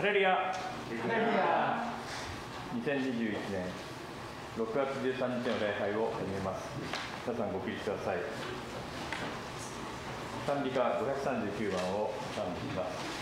ハレルヤ。ハレルヤ。2021年6月13日の礼拝を始めます。皆さんご起立ください。賛美歌539番を賛美します。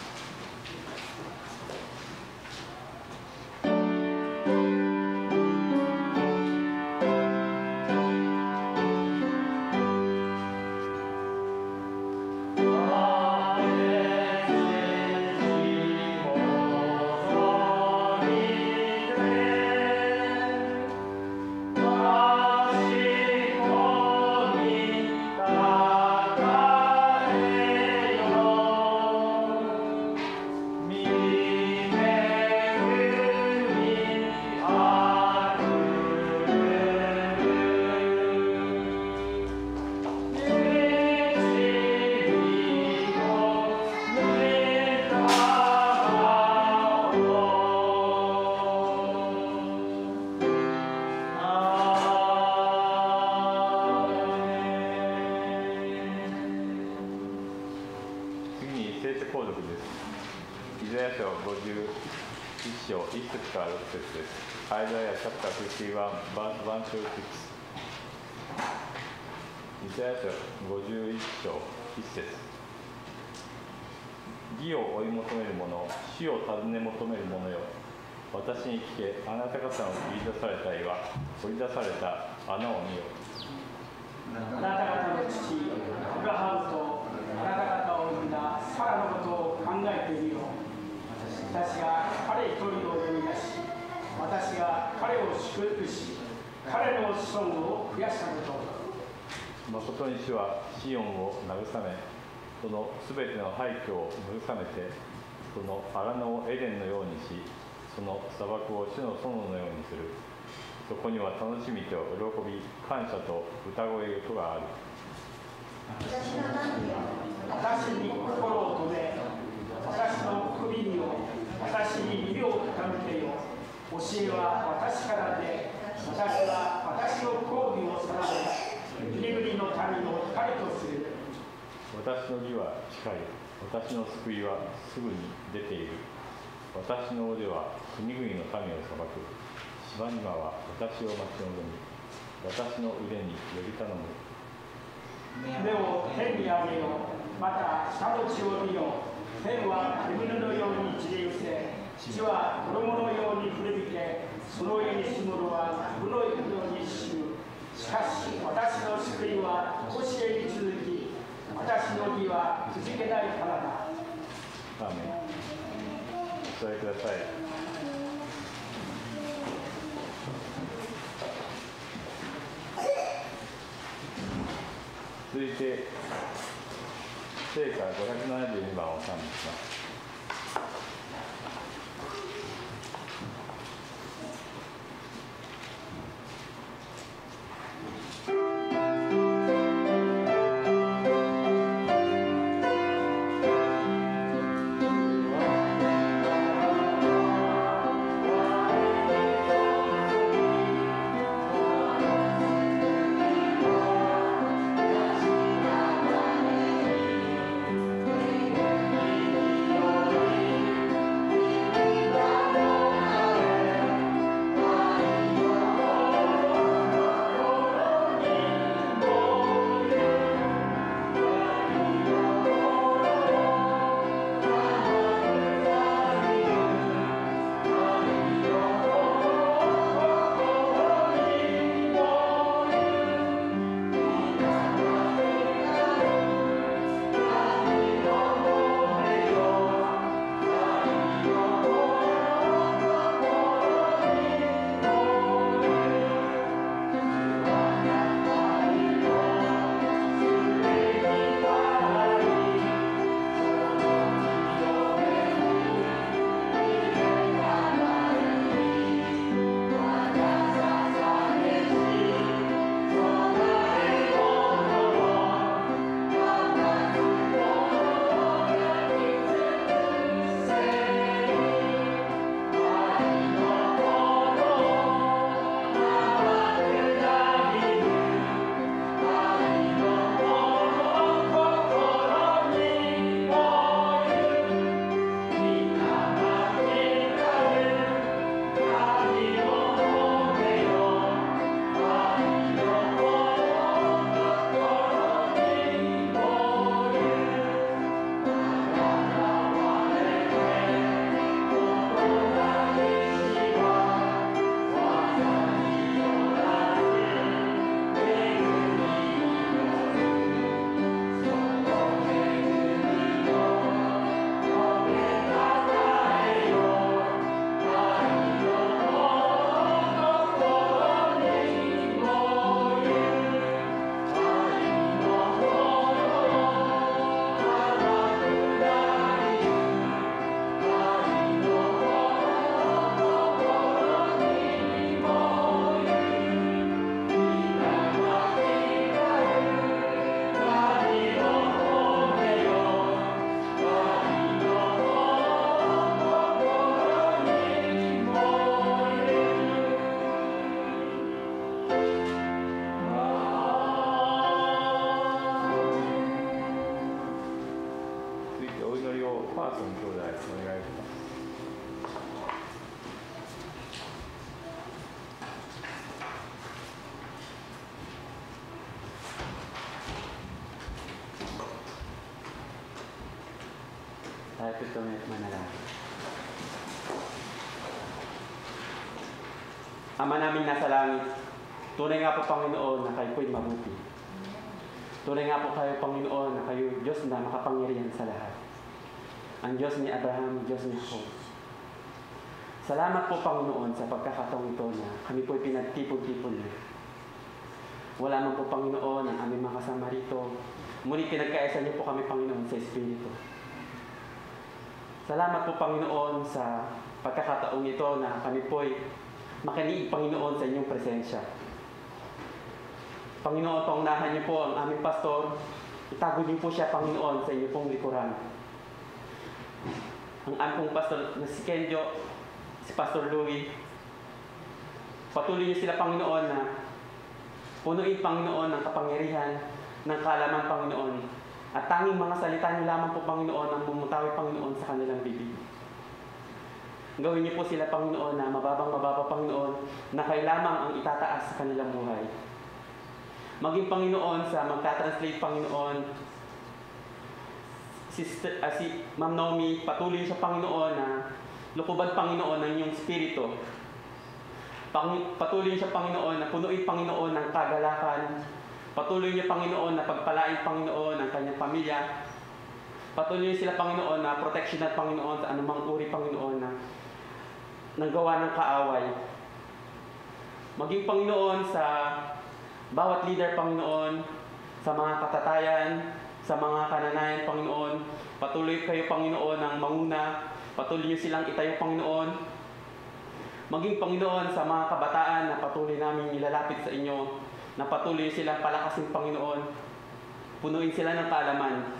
義を追い求める者、主を尋ね求める者よ。私に聞け、あなた方の切り出された岩、掘り出された穴を見よ。あなた方の父、アブラハムとあなた方を産んだサラのことを考えてみよう。私が彼一人を呼び出し、私が彼を祝福し、彼の子孫を増やしたこと。誠に主はシオンを慰め、そのすべての廃墟を慰めて、その荒野をエデンのようにし、その砂漠を主の園のようにする。そこには楽しみと喜び、感謝と歌声とがある。私に心を止め、私の首にを、私に耳を傾けよ。教えは私からで、私は私の講義を定め、国々の民の光とする。私の義は近い。私の救いはすぐに出ている。私の腕は国々の民を裁く。島々は私を待ち望み、私の腕により頼む。目を天に上げよ。また下の地を見よ。天は煙のように散りゆせ、地は衣のように古びて、その上に住む者は無のように死ぬ。しかし私の救いは古しえに続き、私の義はくじけないからだ。アーメン。お座りください。続いて聖歌572番を賛美します。「パーソン兄弟お願いします。Tayo po ito manalangin. Ama namin nasa langit, tunay nga po Panginoon na kayo po'y mabuti. Tunay nga po kayo Panginoon na kayo Diyos na makapangyarihan sa lahat. Ang Diyos ni Abraham, Diyos ni Jacob. Salamat po Panginoon sa pagkakataong ito na kami po'y pinagtipon-tipon na. Wala man po Panginoon ang aming mga kasama rito, ngunit pinagkaisa niyo po kami Panginoon sa Espiritu. Salamat po Panginoon sa pagkakataong ito na kami po'y makaliig Panginoon sa inyong presensya. Panginoon, paunahan niyo po ang aming pastor. Itago niyo po siya Panginoon sa inyong pong likuran. Ang aming pong pastor na si Kenjo, si Pastor Louie, patuloy niyo sila Panginoon na punuin Panginoon ng kapangyarihan, ng kaalaman Panginoon. At tanging mga salita niyo lamang po Panginoon ang bumutawi Panginoon sa kanilang bibig. Gawin niyo po sila Panginoon na mababang-mababa Panginoon na kayo lamang ang itataas sa kanilang buhay. Maging Panginoon sa magta-translate Panginoon, si Ma'am Naomi, patuloy siya Panginoon na lukuban Panginoon ng iyong spirito. Patuloy siya Panginoon na punuin Panginoon ng kagalakan. Patuloy niya Panginoon na pagpalain Panginoon ang kanyang pamilya. Patuloy sila Panginoon na proteksyonan Panginoon sa anumang uri Panginoon na nanggawa ng kaaway. Maging Panginoon sa bawat leader Panginoon, sa mga katatayan, sa mga kananayan Panginoon. Patuloy kayo Panginoon ng manguna. Patuloy niyo silang itayo Panginoon. Maging Panginoon sa mga kabataan na patuloy namin ilalapit sa inyo, na patuloy silang palakasin Panginoon. Punuin sila ng kaalaman.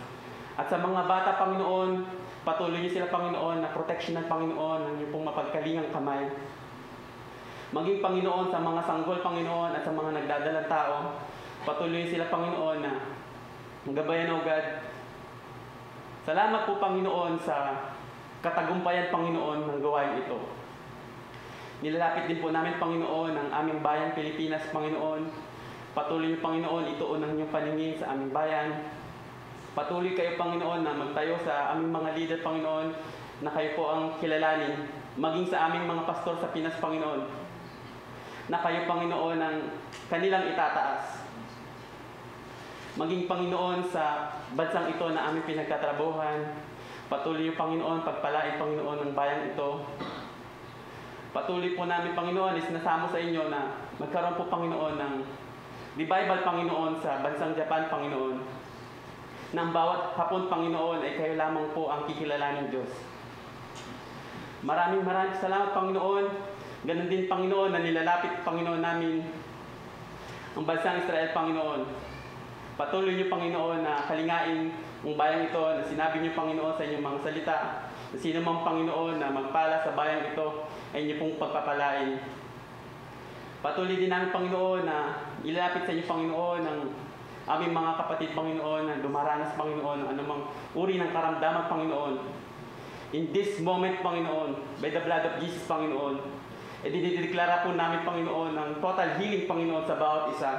At sa mga bata Panginoon, patuloy niyo sila Panginoon na protection ng Panginoon ng iyong pong mapagkalingang kamay. Maging Panginoon sa mga sanggol Panginoon at sa mga nagdadalang tao, patuloy sila Panginoon na gabayan o God. Salamat po Panginoon sa katagumpayan Panginoon ng gawain ito. Nilalapit din po namin Panginoon ang aming bayan Pilipinas Panginoon. Patuloy niyo Panginoon ituon ang inyong paningin sa aming bayan. Patuloy kayo Panginoon na magtayo sa aming mga leader Panginoon na kayo po ang kilalanin, maging sa aming mga pastor sa Pinas Panginoon, na kayo Panginoon ang kanilang itataas. Maging Panginoon sa bansang ito na aming pinagtatrabuhan. Patuloy niyo Panginoon pagpalain Panginoon ng bayang ito. Patuloy po namin Panginoon isinasamo sa inyo na magkaroon po Panginoon ng revival Panginoon sa bansang Japan Panginoon. Nang bawat hapon, Panginoon, ay kayo lamang po ang kikilalanin Diyos. Maraming salamat, Panginoon. Ganon din, Panginoon, na nilalapit, Panginoon, namin ang bansang Israel, Panginoon. Patuloy niyo, Panginoon, na kalingain ang bayang ito, na sinabi niyo, Panginoon, sa inyong mga salita, na sino mang Panginoon na magpala sa bayang ito, ay niyo pong pagpapalain. Patuloy din namin, Panginoon, na ilalapit sa inyo, Panginoon, ng aming mga kapatid, Panginoon, na dumaranas, Panginoon, ng anumang uri ng karamdaman, Panginoon. In this moment, Panginoon, by the blood of Jesus, Panginoon, dinideklara po namin, Panginoon, ng total healing, Panginoon, sa bawat isa.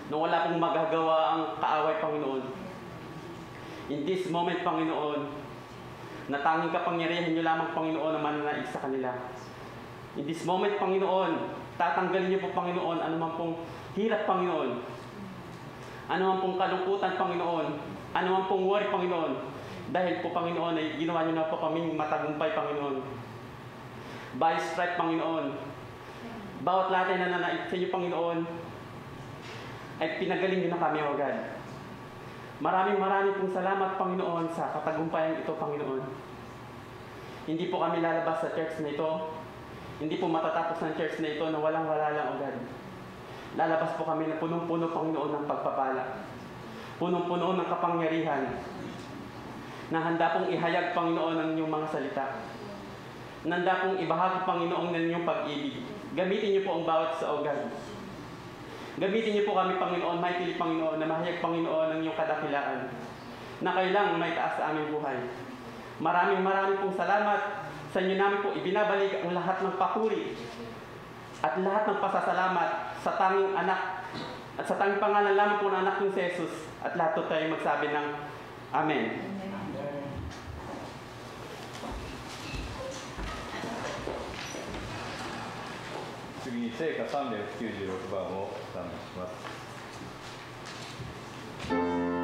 Na wala pong magagawa ang kaaway, Panginoon. In this moment, Panginoon, na tanging kapangyarihan niyo lamang, Panginoon, na mananaig sa kanila. In this moment, Panginoon, tatanggalin niyo po, Panginoon, anumang pong hirap, Panginoon. Anumang pong kalungkutan, Panginoon. Anumang pong worry, Panginoon. Dahil po, Panginoon, ay ginawa niyo na po kaming matagumpay, Panginoon. By stripe, Panginoon. Bawat lahat ay nananaig sa inyo, Panginoon, ay pinagaling niyo na kami, O God. Maraming pong salamat, Panginoon, sa katagumpayan ito, Panginoon. Hindi po kami lalabas sa church na ito. Hindi po matatapos ng church na ito na walang-wala lang, O God. Lalabas po kami na punong-puno, Panginoon, ng pagpapala. Punong-puno ng kapangyarihan. Na handa pong ihayag, Panginoon, ang inyong mga salita. Na handa pong ibahagi, Panginoon, ng inyong pag-ibig. Gamitin niyo po ang bawat sa O God. Gamitin niyo po kami, Panginoon, may pili, Panginoon, na mahayag, Panginoon, ng inyong kadakilaan. Na kayo lang may taas sa aming buhay. Maraming pong salamat. Sa inyo namin po ibinabalik ang lahat ng papuri at lahat ng pasasalamat sa tanging anak at sa tanging pangalan lamang po ng anak ng si Jesus. At lahat po tayo magsabi ng Amen.次に聖歌396番を賛美します。「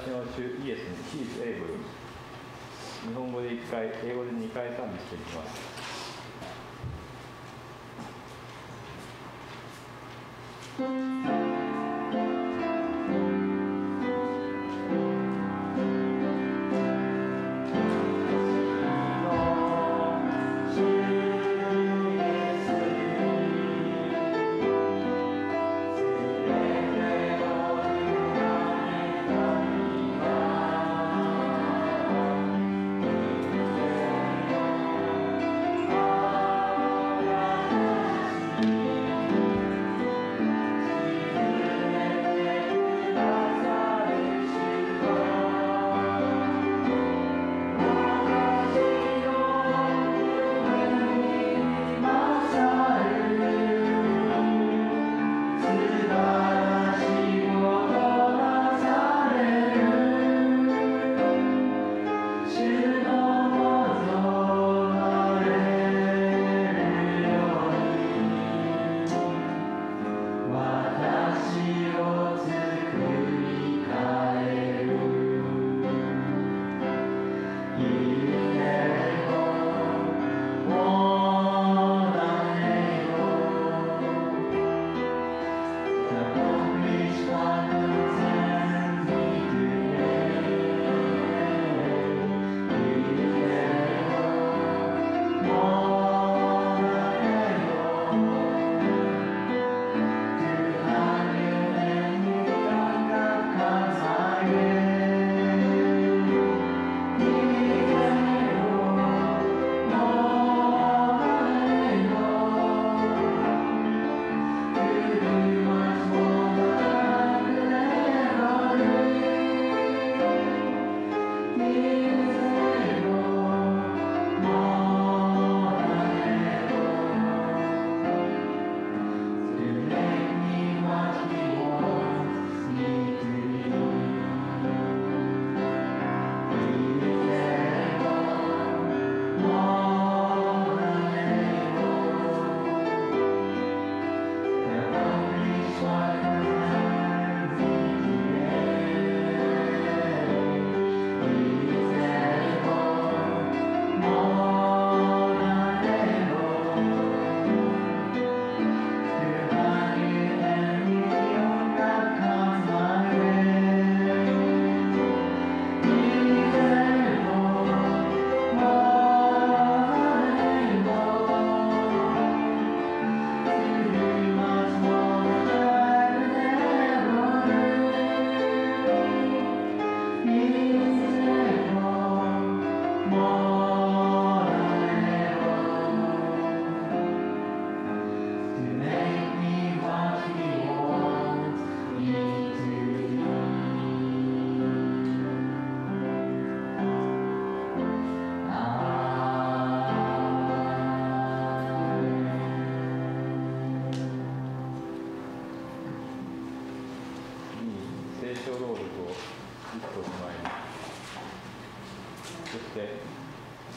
私の主イエスに He is able。日本語で1回、英語で2回賛美していきます。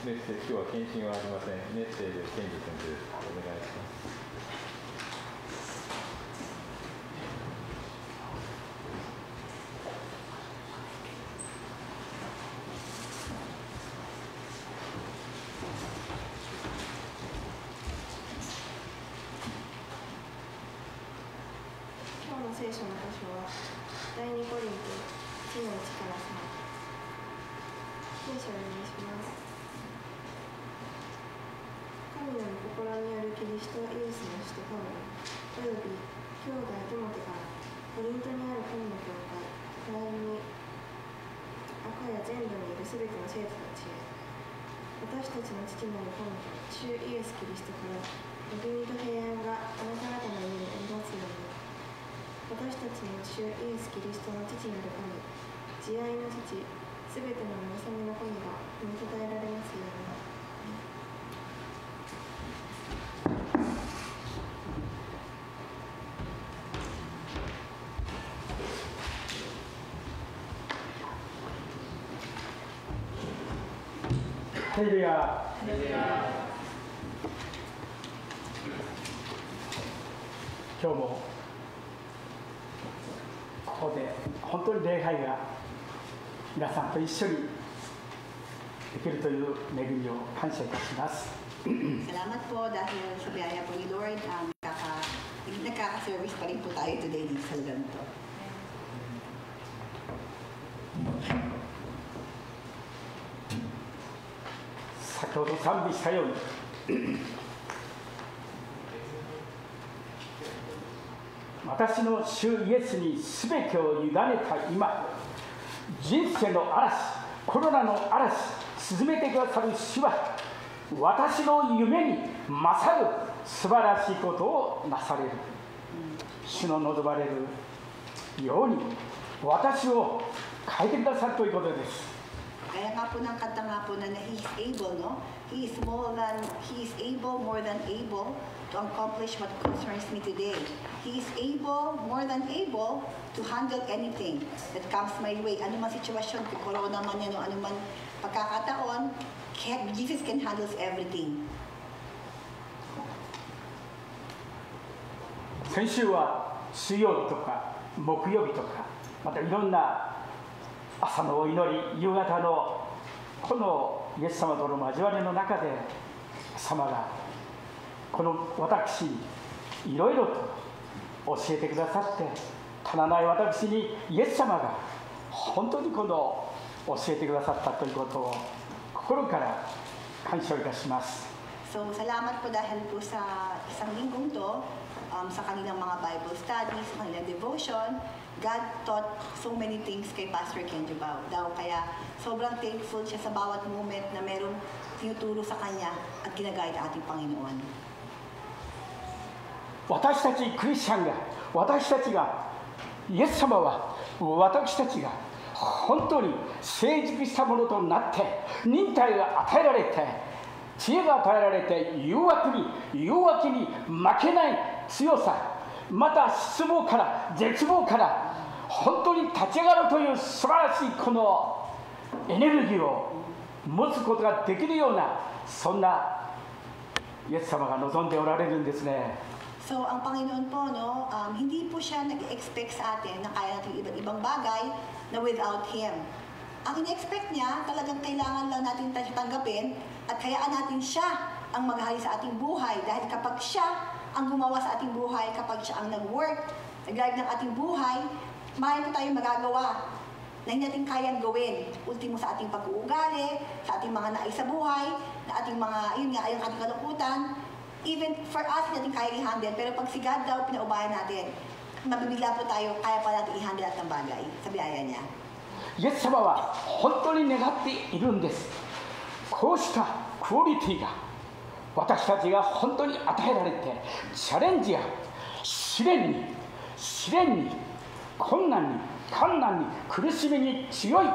メッセージ、今日は検診はありません。メッセージを検事先生です。お願いします。今日の聖書の箇所は第2コリント1の1から3。聖書をお読みします。神の御心によるキリストイエスの使徒パウロおよび兄弟テモテからコリントにある神の教会、それにアカヤ全土にいるすべての生徒たちへ、私たちの父なる神、主イエスキリストから恵みと平安があなた方の上にありますように。私たちの主イエスキリストの父なる神、慈愛の父、すべての慰めの神が褒めたたえられますように。ヘレア。今日もここで本当に礼拝が皆さんと一緒にできるという恵みを感謝いたします。 Salamat po dahil sa biyaya po ni Lord, nagkaka-service pa rin po tayo today dito sa lugar nito. 先ほど賛美したように私の主イエスに全てを委ねた今、人生の嵐、コロナの嵐、進めてくださる主は私の夢に勝る素晴らしいことをなされる。主の望まれるように私を変えてくださるということです。 Kaya nga po ng kanta nga po na He is able, no? He is able, more than able to accomplish what concerns me today. He is able, more than able to handle anything that comes my way. Ano man sitwasyon, kung corona man yan o ano man pagkakataon, Jesus can handle everything. 先週は水曜日とか木曜日とかまたいろんな朝のお祈り、夕方のこのイエス様との交わりの中で様がこの私にいろいろと教えてくださって、足らない私にイエス様が本当にこの教えてくださったということを心から感謝いたします。 So, salamat po dahil po sa isang linggong to, sa kanilang mga Bible studies, sa kanilang devotion, God taught so many things kay Pastor Kenjo daw. Kaya sobrang thankful siya sa bawat moment na merong tinuturo sa kanya at ginagaya ng ating Panginoon. 私たちクリスチャンが、私たちが、イエス様は私たちが本当に成熟したものとなって、忍耐が与えられて、知恵が与えられて、誘惑に負けない強さ、また失望から絶望から本当に立ち上がるという素晴らしいこのエネルギーを持つことができるような、そんなイエス様が望んでおられるんですね。 So, ang Panginoon po, no, hindi po siya nag-expect sa atin na kaya natin iba't ibang bagay na without Him. Ang in-expect niya, talagang kailangan lang natin tanggapin at hayaan natin siya ang maghari sa ating buhay. Dahil kapag siya ang gumawa sa ating buhay, kapag siya ang nag-work, nag-drive ng ating buhay, marami po tayong magagawa na hindi natin kayang gawin. Ultimo sa ating pag-uugali, sa ating mga nais sa buhay, na ating mga, yun nga, yung ating kalungkutan. Even for us, hindi natin kaya i-handle. Pero pag si God daw, pinaubayan natin, mabibigla po tayo, kaya pa natin i-handle at ng bagay sa biyaya niya. イエス様は本当に願っているんです。こうしたクオリティが私たちが本当に与えられて、チャレンジや試練に困難に困難に苦しみに強い、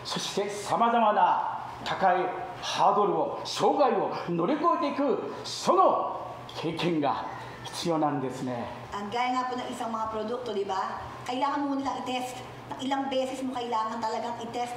そしてさまざまな高いハードルを、障害を乗り越えていく、その経験が必要なんですね。 Ang gaya nga po ng isang mga produkto, di ba? Kailangan mo nilang i-test. Ng ilang beses mo kailangan talagang i-test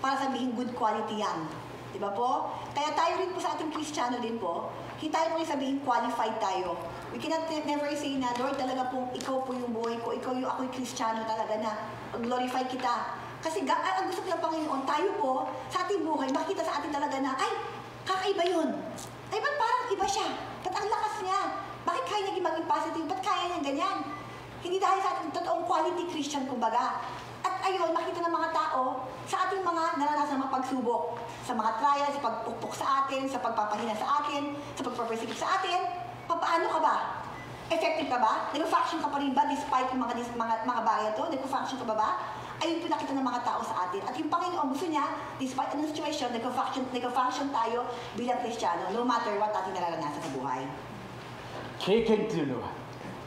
para sabihin good quality yan. Di ba po? Kaya tayo rin po sa ating Kristiyano din po, hindi tayo po rin sabihin qualified tayo. We cannot never say na, Lord, talaga po, ikaw po yung buhay ko, ako'y Kristiyano talaga na glorify kita. Kasi ang gusto ng Panginoon, tayo po, sa ating buhay, makita sa atin talaga na, ay, kakaiba yun. Ay, ba't parang iba siya? Ba't ang lakas niya? Bakit kaya niya maging positive? Ba't kaya niya ganyan? Hindi dahil sa ating totoong quality Christian, kumbaga. At ayun, makita ng mga tao sa ating mga naranasan ng mga pagsubok, sa mga trials, sa pagpukpok sa atin, sa pagpapahina sa atin, sa pagpapersikip sa atin. Paano ka ba? Effective ka ba? Nag-function ka pa rin ba despite yung mga bagay to? Nag-function ka ba? Ayun po nakita ng mga tao sa atin. At yung Panginoon gusto niya, despite anong situation, nag-function tayo bilang Kristiyano, no matter what ating nararanasan sa buhay. 経験というのは、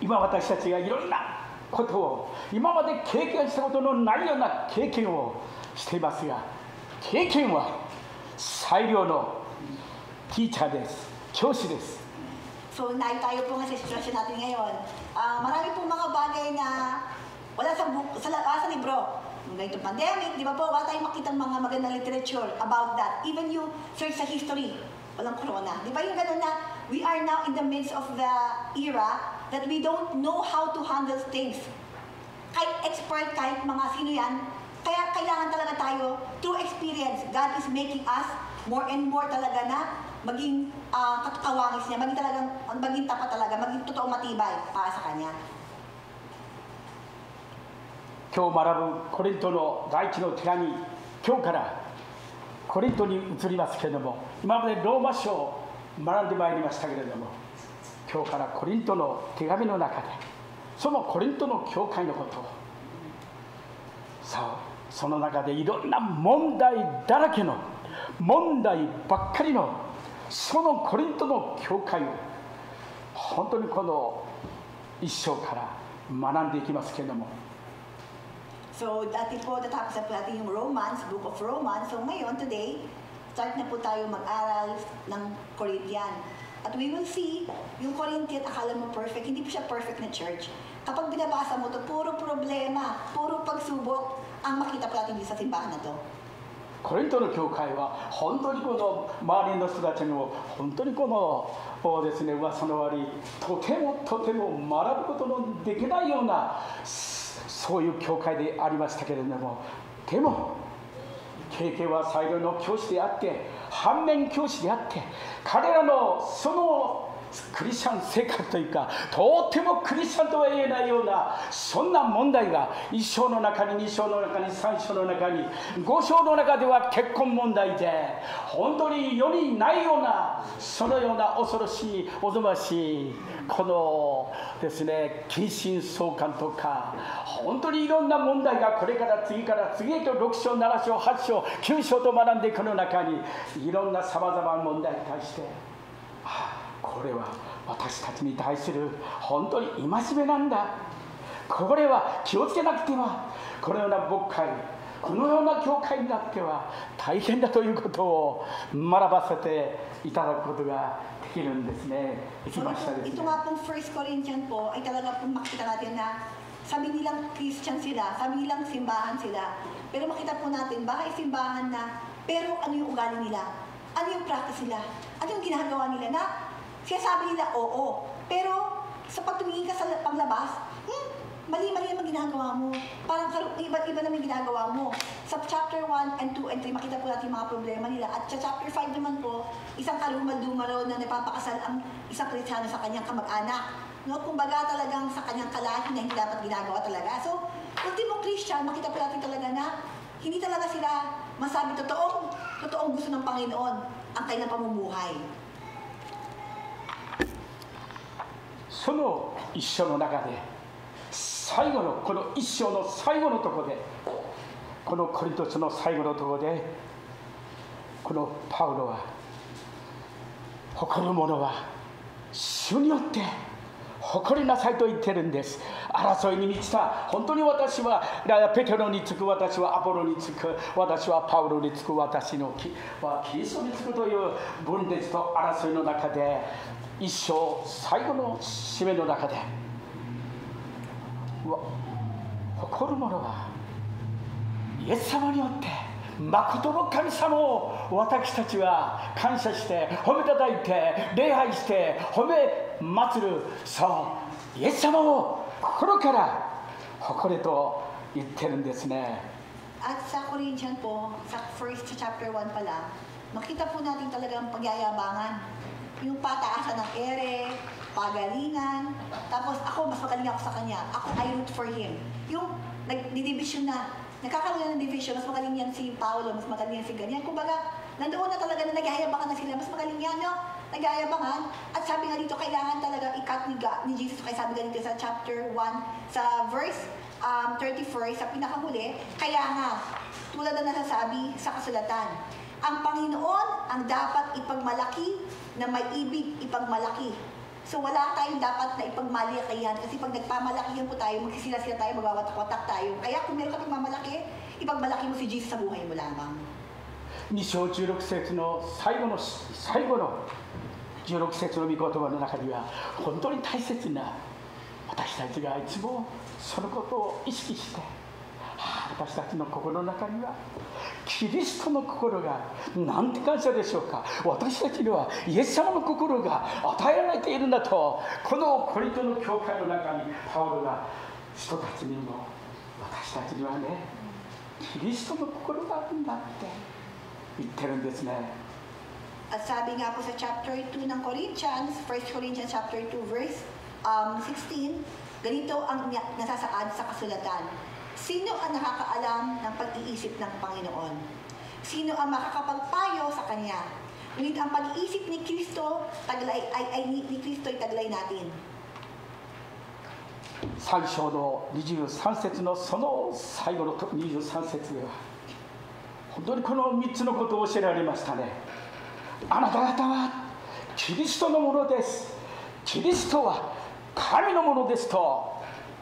今私たちがいろんなことを、今まで経験したことのないような経験をしていますが、経験は最良のティーチャーです、教師です。 So, tayo po nga sa sitwasyon natin ngayon. Marami pong mga bagay na wala sa libro. Yung ganitong pandemic, di ba po, wala tayong makitang mga magandang literature about that. Even you search sa history, walang corona. Di ba yung gano'n na we are now in the midst of the era that we don't know how to handle things. Kahit expert, kahit mga sino yan, Kaya kailangan talaga tayo, through experience, God is making us more and more talaga na maging kawangis niya, maging tapat talaga, maging totoong matibay para sa Kanya. 今日学ぶコリントの第一の手紙、今日からコリントに移りますけれども、今までローマ書を学んでまいりましたけれども、今日からコリントの手紙の中でそのコリントの教会のことを、その中でいろんな問題だらけの問題ばっかりのそのコリントの教会を本当にこの一章から学んでいきますけれども、 So, dati po natapos na po natin yung Romans, Book of Romans. So, ngayon, today, start na po tayo mag-aral ng Corinthian. At we will see, yung Corinthian, akala mo perfect, hindi po siya perfect na church. Kapag binabasa mo to, puro problema, puro pagsubok ang makita po natin dito sa simbahan na to. コリントの教会は本当にこの周りの人たちも本当にこのですね、噂の悪いとても学ぶことのできないようなそういう教会でありましたけれども、でも経験は最良の教師であって反面教師であって、彼らのそのクリスチャン生活というか、とてもクリスチャンとは言えないようなそんな問題が1章の中に2章の中に3章の中に5章の中では結婚問題で、本当に世にないようなそのような恐ろしいおぞましいこのですね、近親相関とか本当にいろんな問題がこれから次から次へと6章7章8章9章と学んでいくの中にいろんなさまざまな問題に対して、これは私たちに対する本当に戒めなんだ、これは気をつけなくてはこのような牧会、このような教会になっては大変だということを学ばせていただくことができるんですね。できましたですね。 Ito nga pong 1 Corinthians po ay talaga pong makita natin na sabi nilang Christian sila, sabi nilang simbahan sila, pero makita po natin baka simbahan na, pero ano yung ugali nila, ano yung practice nila, ano yung ginagawa nila na sinasabi nila oo, pero sa pagtumingin ka sa panglabas, mali-mali naman ginagawa mo. Parang iba-iba naman ginagawa mo. Sa chapter 1 and 2 and 3, makita po natin mga problema nila. At sa chapter 5 naman po, isang karumal-dumal raw na napapakasal ang isang Kristiyano sa kanyang kamag-anak. No? Kumbaga talagang sa kanyang kalahi na hindi dapat ginagawa talaga. So, ultimong Christian, makita po natin talaga na hindi talaga sila masabi totoong gusto ng Panginoon ang kanilang pamumuhay. その一章の中で最後のこの一章の最後のところで、このコリント書の最後のところでこのパウロは誇る者は主によって誇りなさいと言ってるんです。争いに満ちた、本当に私はペテロにつく、私はアポロにつく、私はパウロにつく、私のキリストにつくという分裂と争いの中で、一章最後の締めの中で、誇る者はイエス様によって誠の神様を私たちは感謝して褒めたたいて礼拝して褒め祀る、そうイエス様を心から誇れと言ってるんですね。 At sa Corinthian po, sa first chapter 1 pala, makita po natin talagang pagyayabangan. Yung pataasan ng ere, pagalingan, tapos ako, mas magaling ako sa kanya. Ako, I root for him. Yung nagdidivision na, nagkakaroon ng division, mas magaling yan si Paulo, mas magaling yan si ganyan. Kumbaga, nandoon na talaga na naghahayabangan na sila, mas magaling yan, no? Naghahayabangan. At sabi nga dito, kailangan talaga i-cut ni Jesus. Kaya sabi nga dito sa chapter 1, sa verse 34, sa pinakahuli, kaya nga, tulad na nasasabi sa kasulatan, ang Panginoon ang dapat ipagmalaki na may ibig ipagmalaki. So wala tayong dapat na ipagmalakayan kasi pag nagpamalakihan po tayo, magsisila-sila tayo, magwawatak-watak tayo. Kaya kung meron ka pagmamalaki, ipagmalaki mo si Jesus sa buhay mo lamang. 2章16節の最後の16節の御言葉の中には本当に大切な、私たちがいつもそのことを意識して、私たちの心の中にはキリストの心がなんて感謝でしょうか。私たちにはイエス様の心が与えられているんだと、このコリントの教会の中にパウロが人たちにも私たちにはね、キリストの心があるんだって言ってるんですね。 At sabi nga po sa chapter 2 ng Corinthians, 1 Corinthians chapter 2 verse 16, ganito ang nasasaad sa kasulatan. Sino ang nakakaalam ng pag-iisip ng Panginoon? Sino ang makakapagpayo sa Kanya? Ngunit ang pag-iisip ni Kristo ni Kristo ay taglay natin. 3章の23節のその最後の23節では本当にこの3つのことを教えられましたね。あなた方はキリストのものです。キリストは神のものですと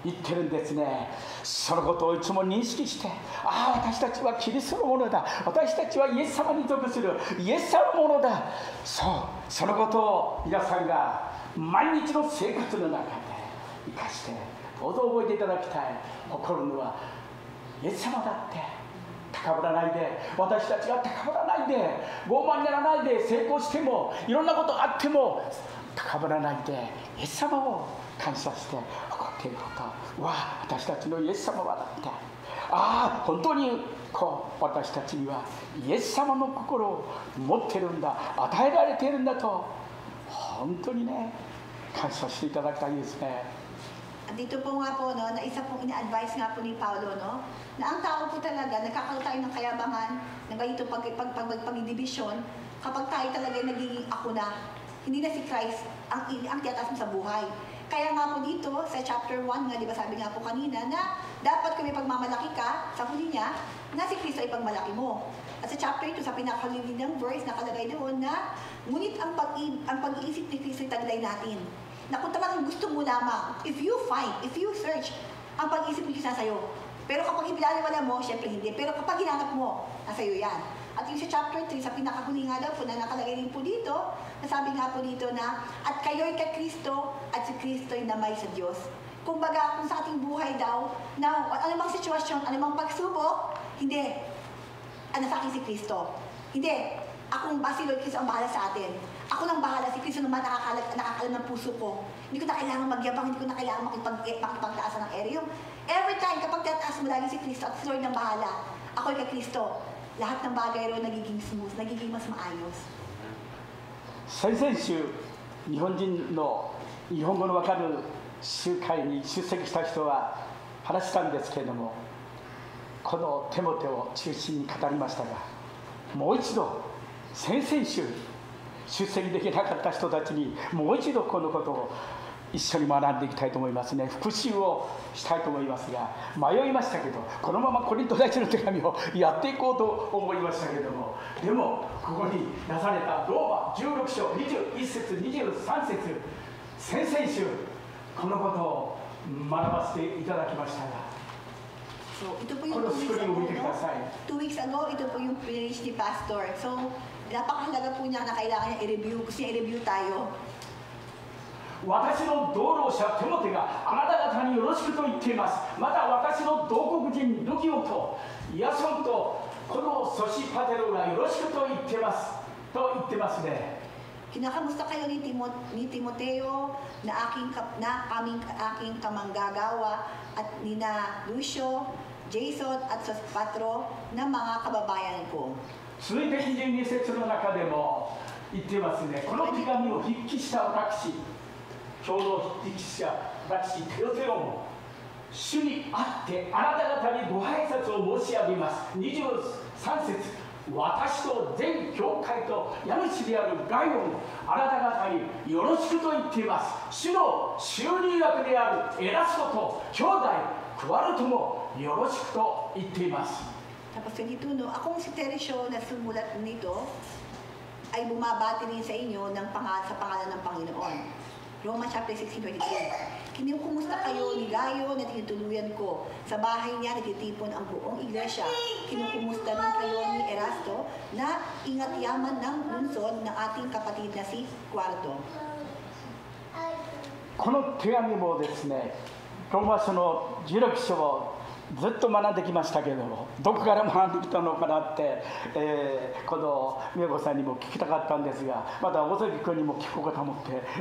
言ってるんですね。そのことをいつも認識して、ああ私たちはキリストのものだ、私たちはイエス様に属するイエス様のものだ、そのことを皆さんが毎日の生活の中で生かしてどうぞ覚えていただきたい。誇るのはイエス様だって。高ぶらないで、私たちが高ぶらないで、傲慢にならないで、成功してもいろんなことがあっても高ぶらないで、イエス様を感謝して誇っていること、わあ私たちのイエス様はだって、ああ本当に私たちにはイエス様の心を持ってるんだ、与えられているんだと本当にね感謝していただきたいですね。 At dito po nga po, no, na isa pong ina-advise nga po ni Paulo, no, na ang tao po talaga, nagkakaroon tayo ng kayabangan, ng ganito pag-division, kapag tayo talaga nagiging ako na, hindi na si Christ ang tiyataas mo sa buhay. Kaya nga po dito, sa chapter 1 nga, di ba sabi nga po kanina, na dapat kung may pagmamalaki ka, sa huli niya, na si Kristo ay pagmalaki mo. At sa chapter 2, sa pinakalimig ng verse, nakalagay doon na, ngunit ang pag-iisip ni Kristo ay taglay natin. Na kung talagang gusto mo lamang, if you search, ang pag-isip ni Kristo nasa iyo. Pero kapag ibinaliwala mo, syempre hindi. Pero kapag hinanap mo, nasa iyo yan. At yung sa chapter 3, sa pinakahuli nga daw po, na nakalagay din po dito, nasabi nga po dito na, at kayo'y kay Kristo, at si Kristo'y namay sa Diyos. Kumbaga, kung sa ating buhay daw, na anumang sitwasyon, anumang pagsubok, hindi. Nasa akin si Kristo. Hindi. Akong si Lord Kristo ang bahala sa atin. Ako lang bahala, si Kristo naman nakakalam ng puso ko. Hindi ko na kailangan magyabang, hindi ko na kailangan makipagtaasan ng ere. Yung every time, kapag tataas mo lagi si Kristo at si Lord ang bahala, ako'y kay Kristo, lahat ng bagay ro nagiging smooth, nagiging mas maayos. 先々週、日本人の日本語のわかる集会に出席した人は話したんですけれども、このテモテを中心に語りましたが、もう一度先々週出席できなかった人たちにもう一度このことを一緒に学んでいきたいと思いますね。復習をしたいと思いますが、迷いましたけど、このままコリント第一の手紙をやっていこうと思いましたけれども、でもここに出されたローマ16章21節23節、先々週このことを学ばせていただきましたが、 So, ito po yung 2 weeks ago, ito po yung preach ni Pastor. So, napakahalaga po niya na kailangan niya i-review. Gusto niya i-review tayo. 私の同労者テモテがあなた方によろしくと言っています。また私の同国人ルキオとイヤソンとこのソシパテロがよろしくと言ってますと言ってますね。 Kinakamusta kayo ni Timoteo na aking kamanggagawa at ni na Lucio, Jason at Sosipatro na mga kababayan ko. 続いて22節の中でも言ってますね。この手紙を筆記した私、共同筆記者私テオテオも主にあってあなた方にご挨拶を申し上げます。23節、私と全教会と家主であるガイオン、あなた方によろしくと言っています。主の修理学であるエラストと兄弟クワルトもよろしくと言っています。 Tapos dito, no, akong si Teresio na sumulat nito ay bumabati rin sa inyo sa pangalan ng Panginoon. Roma chapter 16:23. Kinukumusta kayo ni Gayo na tinutuluyan ko. Sa bahay niya nagtitipon ang buong iglesia. Kinukumusta rin kayo ni Erasto na ingat yaman ng lungsod ng ating kapatid na si Cuarto. この手紙もですね、ローマ書の16章ずっと学んできましたけれども、どこから学んできたのかなって、この美代子さんにも聞きたかったんですが、また尾関君にも聞こうかと思っ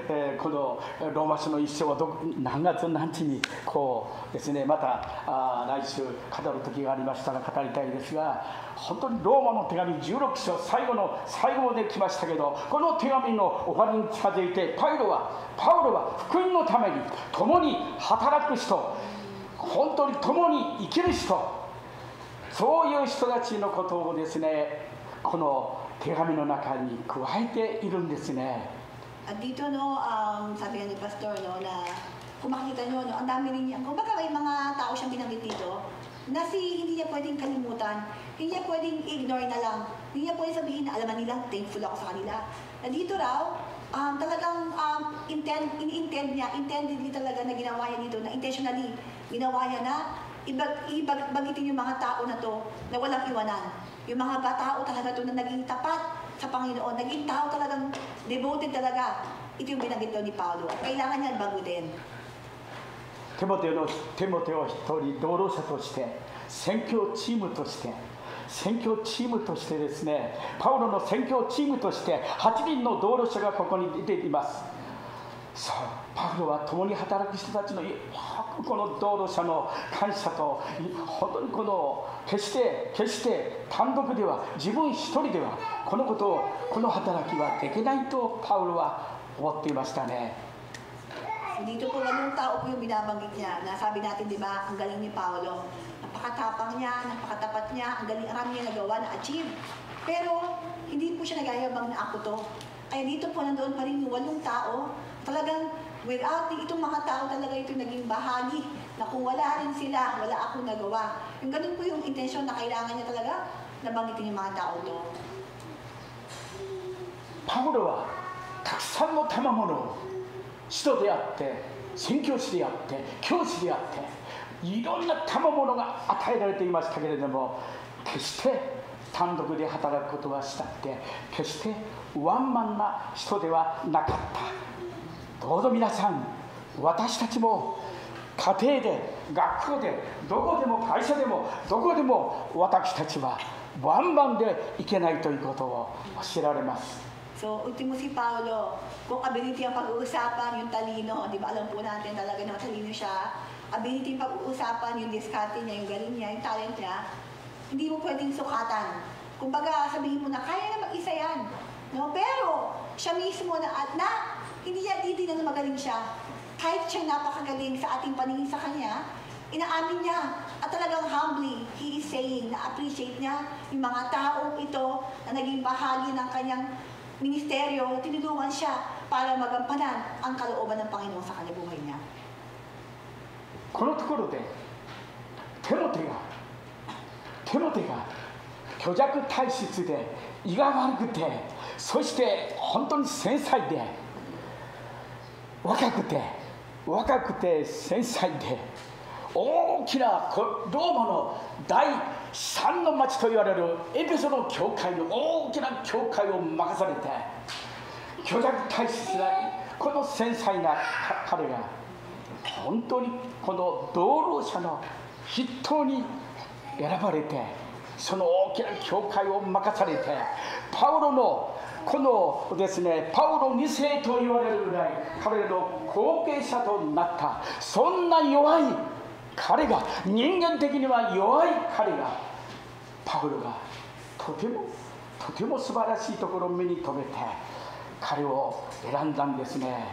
て、このローマ書の一章は何月何日にこうですね、また来週語る時がありましたら語りたいですが、本当にローマの手紙16章最後の最後まで来ましたけど、この手紙の終わりに近づいてパウロは福音のために共に働く人、本当に共に生きる人、そういう人たちのことをですね、この手紙の中に加えているんですね。At dito no, sabi nga ni Pastor no, na kung makikita nyo, no, ang dami rin niya, kumbaga may mga tao siyang binanggit dito, na hindi niya pwedeng kalimutan, hindi niya pwedeng ignore na lang, hindi niya pwedeng sabihin na alaman nila, thankful ako sa kanila. Na dito raw, talagang intendedly talaga na ginawa niya dito, na intentionally ginawa niya na bagitin yung mga tao na to na walang iwanan. Yung mga tao talaga to na naging tapat sa Panginoon, naging tao talagang devoted talaga. Ito yung binanggit daw ni Paulo. Kailangan niya bagutin. テモテを一人同労者として、宣教チームとしてですね、パウロの宣教チームとして8人の同労者がここに出ています。そう、パウロは共に働く人たちのこの同労者の感謝と、本当にこの決して単独では、自分一人ではこの働きはできないとパウロは思っていましたね。Dito po ganung tao po yung binabanggit niya, na sabi natin, di ba, ang galing ni Paulo. Napakatapang niya, napakatapat niya, ang galing, arami niya nagawa, na-achieve. Pero, hindi po siya nagayabang na ako to. Kaya dito po nandoon pa rin yung 8 tao. Talagang, without itong mga tao talaga ito naging bahagi, na kung wala rin sila, wala akong nagawa. Yung ganun po yung intensyon na kailangan niya talaga, nabanggitin yung mga tao to. パウロはたくさんの賜物を使徒であって、宣教師であって、教師であって、いろんな賜物が与えられていましたけれども、決して単独で働くことはしたって、決してワンマンな人ではなかった。どうぞ皆さん、私たちも家庭で、学校で、どこでも会社でも、どこでも私たちはワンマンでいけないということを教えられます。So, ultimo si Paulo, kung ability ang pag-uusapan, yung talino, di ba alam po natin talaga na talino siya, ability yung pag-uusapan, yung diskarte niya, yung galing niya, yung talent niya, hindi mo pwedeng sukatan. Kumbaga, sabihin mo na, kaya na mag-isa yan. No? Pero, siya mismo hindi niya titinan na magaling siya. Kahit siya napakagaling sa ating paningin sa kanya, inaamin niya, at talagang humbly, he is saying, na-appreciate niya yung mga taong ito na naging bahagi ng kanyang ministeryo na tinulungan siya para magampanan ang kalooban ng Panginoon sa kanyang buhay niya. このところでテモテが虚弱体質で胃が悪くて、そして本当に繊細で若くて繊細で、大きなローマの第3の町と言われるエペソの教会の大きな教会を任されて、虚弱体質なこの繊細な彼が本当にこの同労者の筆頭に選ばれて、その大きな教会を任されて、パウロのこのですね、パウロ2世と言われるぐらい彼の後継者となった、そんな弱い彼が、人間的には弱い彼が、パウロがとても素晴らしいところを目に留めて彼を選んだんですね。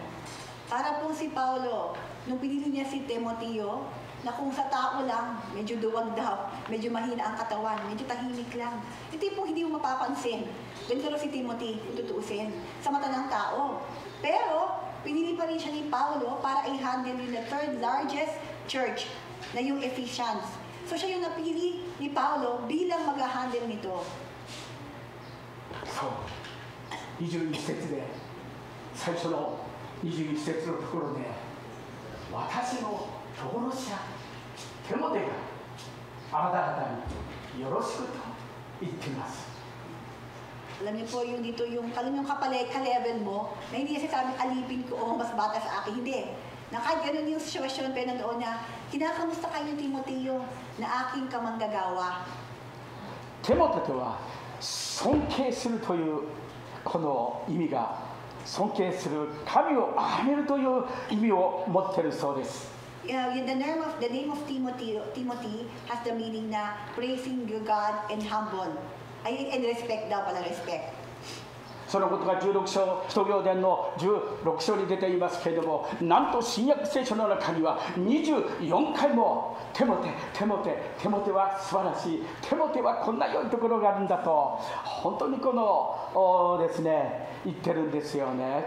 Para po si Paulo, nung pinili niya si Timoteo, na kung sa tao lang, medyo duwag daw, medyo mahina ang katawan, medyo tahimik lang. Ito po hindi mo mapapansin. Ganito rin si Timothy, kung tutuusin, sa mata ng tao. Pero, pinili pa rin siya ni Paulo para i-handle yung the 3rd largest church, na yung Ephesians. So siya yung napili ni Paulo bilang mag-handle nito. So, 21節で、最初の21節のところで、私の同労者テモテがあなた方によろしくと言っています。 Alam niyo po yung dito yung ka-level mo, na hindi siya sabi alipin ko o mas bata sa akin, hindi. Na kahit ganun yung sitwasyon, pero nandoon na, kinakamusta kayo ng Timoteo na aking kamanggagawa. テモテとは尊敬するというこの意味が尊敬する神を崇めるという意味を持っているそうです。The name of Timothy has the meaning na praising your God and humble. And respect daw pala, respect. そのことが16章、使徒行伝の16章に出ていますけれども、なんと新約聖書の中には24回もテモテ、テモテ、テモテは素晴らしい、テモテはこんな良いところがあるんだと、本当にこのですね、言ってるんですよね。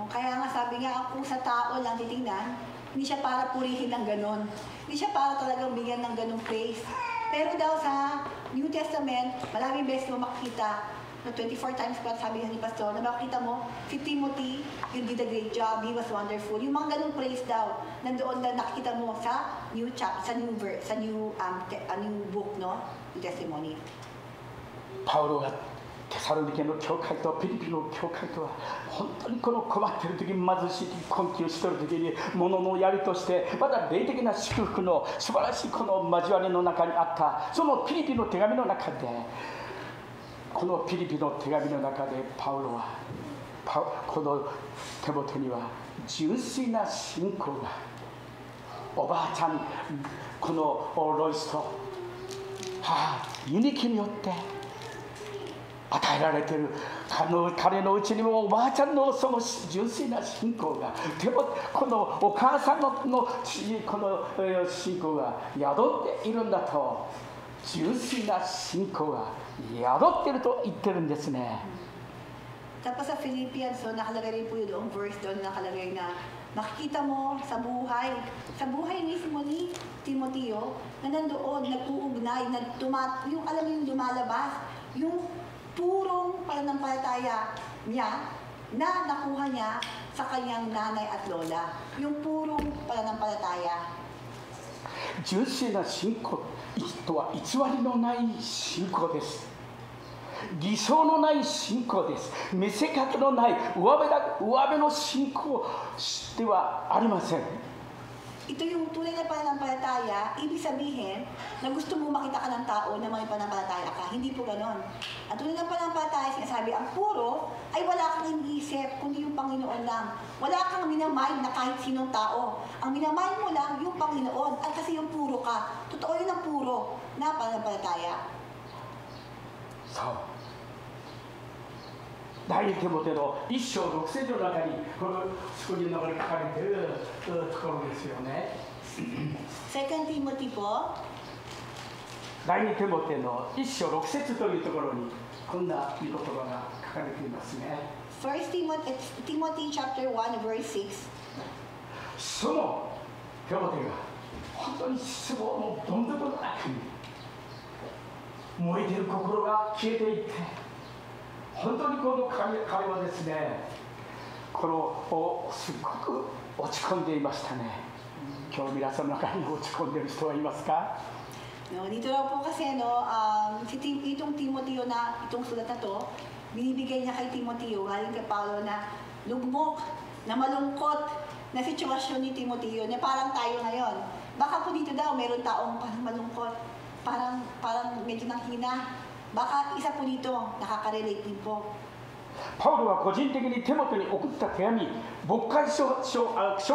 Kaya nga sabi niya, kung sa tao lang titingnan, hindi siya para purihin ng ganon. Hindi siya para talagang bigyan ng ganong praise. Pero daw sa New Testament, maraming beses mo makikita, 24 times pa sabi ni Pastor, na makita mo, si Timothy, you did a great job, he was wonderful. Yung mga ganung praise daw, nandoon na nakikita mo sa new book, no? New Testimony. パウロがテサロニケの教会とピリピの教会とは本当にこの困っている時に貧しい困窮している時に物のやりとしてまだ霊的な祝福の素晴らしいこの交わりの中にあったそのピリピの手紙の中でこのピリピの手紙の中でパウロはこの手元には純粋な信仰がおばあちゃんこのロイスと母ユニキによって与えられている彼のうちにもおばあちゃんのその純粋な信仰がこのお母さんのこの信仰が宿っているんdaと純粋な信仰が宿っていると言ってるんですね。Tapos sa Philippians, so nakalagay rin po yung verse doon nakalagay na makikita mo sa buhay mismo ni Timoteo na nandoon, nag-uugnay, yung alam yung lumalabas, yung purong pananampalataya niya na nakuha niya sa kanyang nanay at lola. Yung purong pananampalataya. 純粋な信仰とは偽りのない信仰です。偽装のない信仰です。見せかけのない上辺の信仰ではありません。Ito yung tunay na pananampalataya, ibig sabihin na gusto mo makita ka ng tao na may pananampalataya ka. Hindi po ganon. Ang tunay na pananampalataya, sinasabi, ang puro ay wala kang iniisip, kundi yung Panginoon lang. Wala kang minamahal na kahit sinong tao. Ang minamahal mo lang yung Panginoon at kasi yung puro ka. Totoo yun ang puro na pananampalataya. So, 第二テモテの1章6節の中にこのそこに書かれているところですよね。Second Timothy po. 第二テモテの1章6節というところにこんな御言葉が書かれていますね。First Timothy chapter 1 verse 6. そのテモテが本当に失望のどん底の中に燃えている心が消えていって本当にこの彼はですねすごく落ち込んでいましたね。今日皆さんの中に落ち込んでいる人はいますか？ Dito raw po kasi itong Timoteo na itong sulat na to, binibigay niya kay Timoteo galing kay Paulo na lugmok, na malungkot na sitwasyon ni Timoteo na parang tayo ngayon. Baka po dito daw meron taong parang malungkot, parang medyo nanghina. Baka isa po dito nakaka-relate din po. パウロは個人的にテモテに送った手紙、牧会書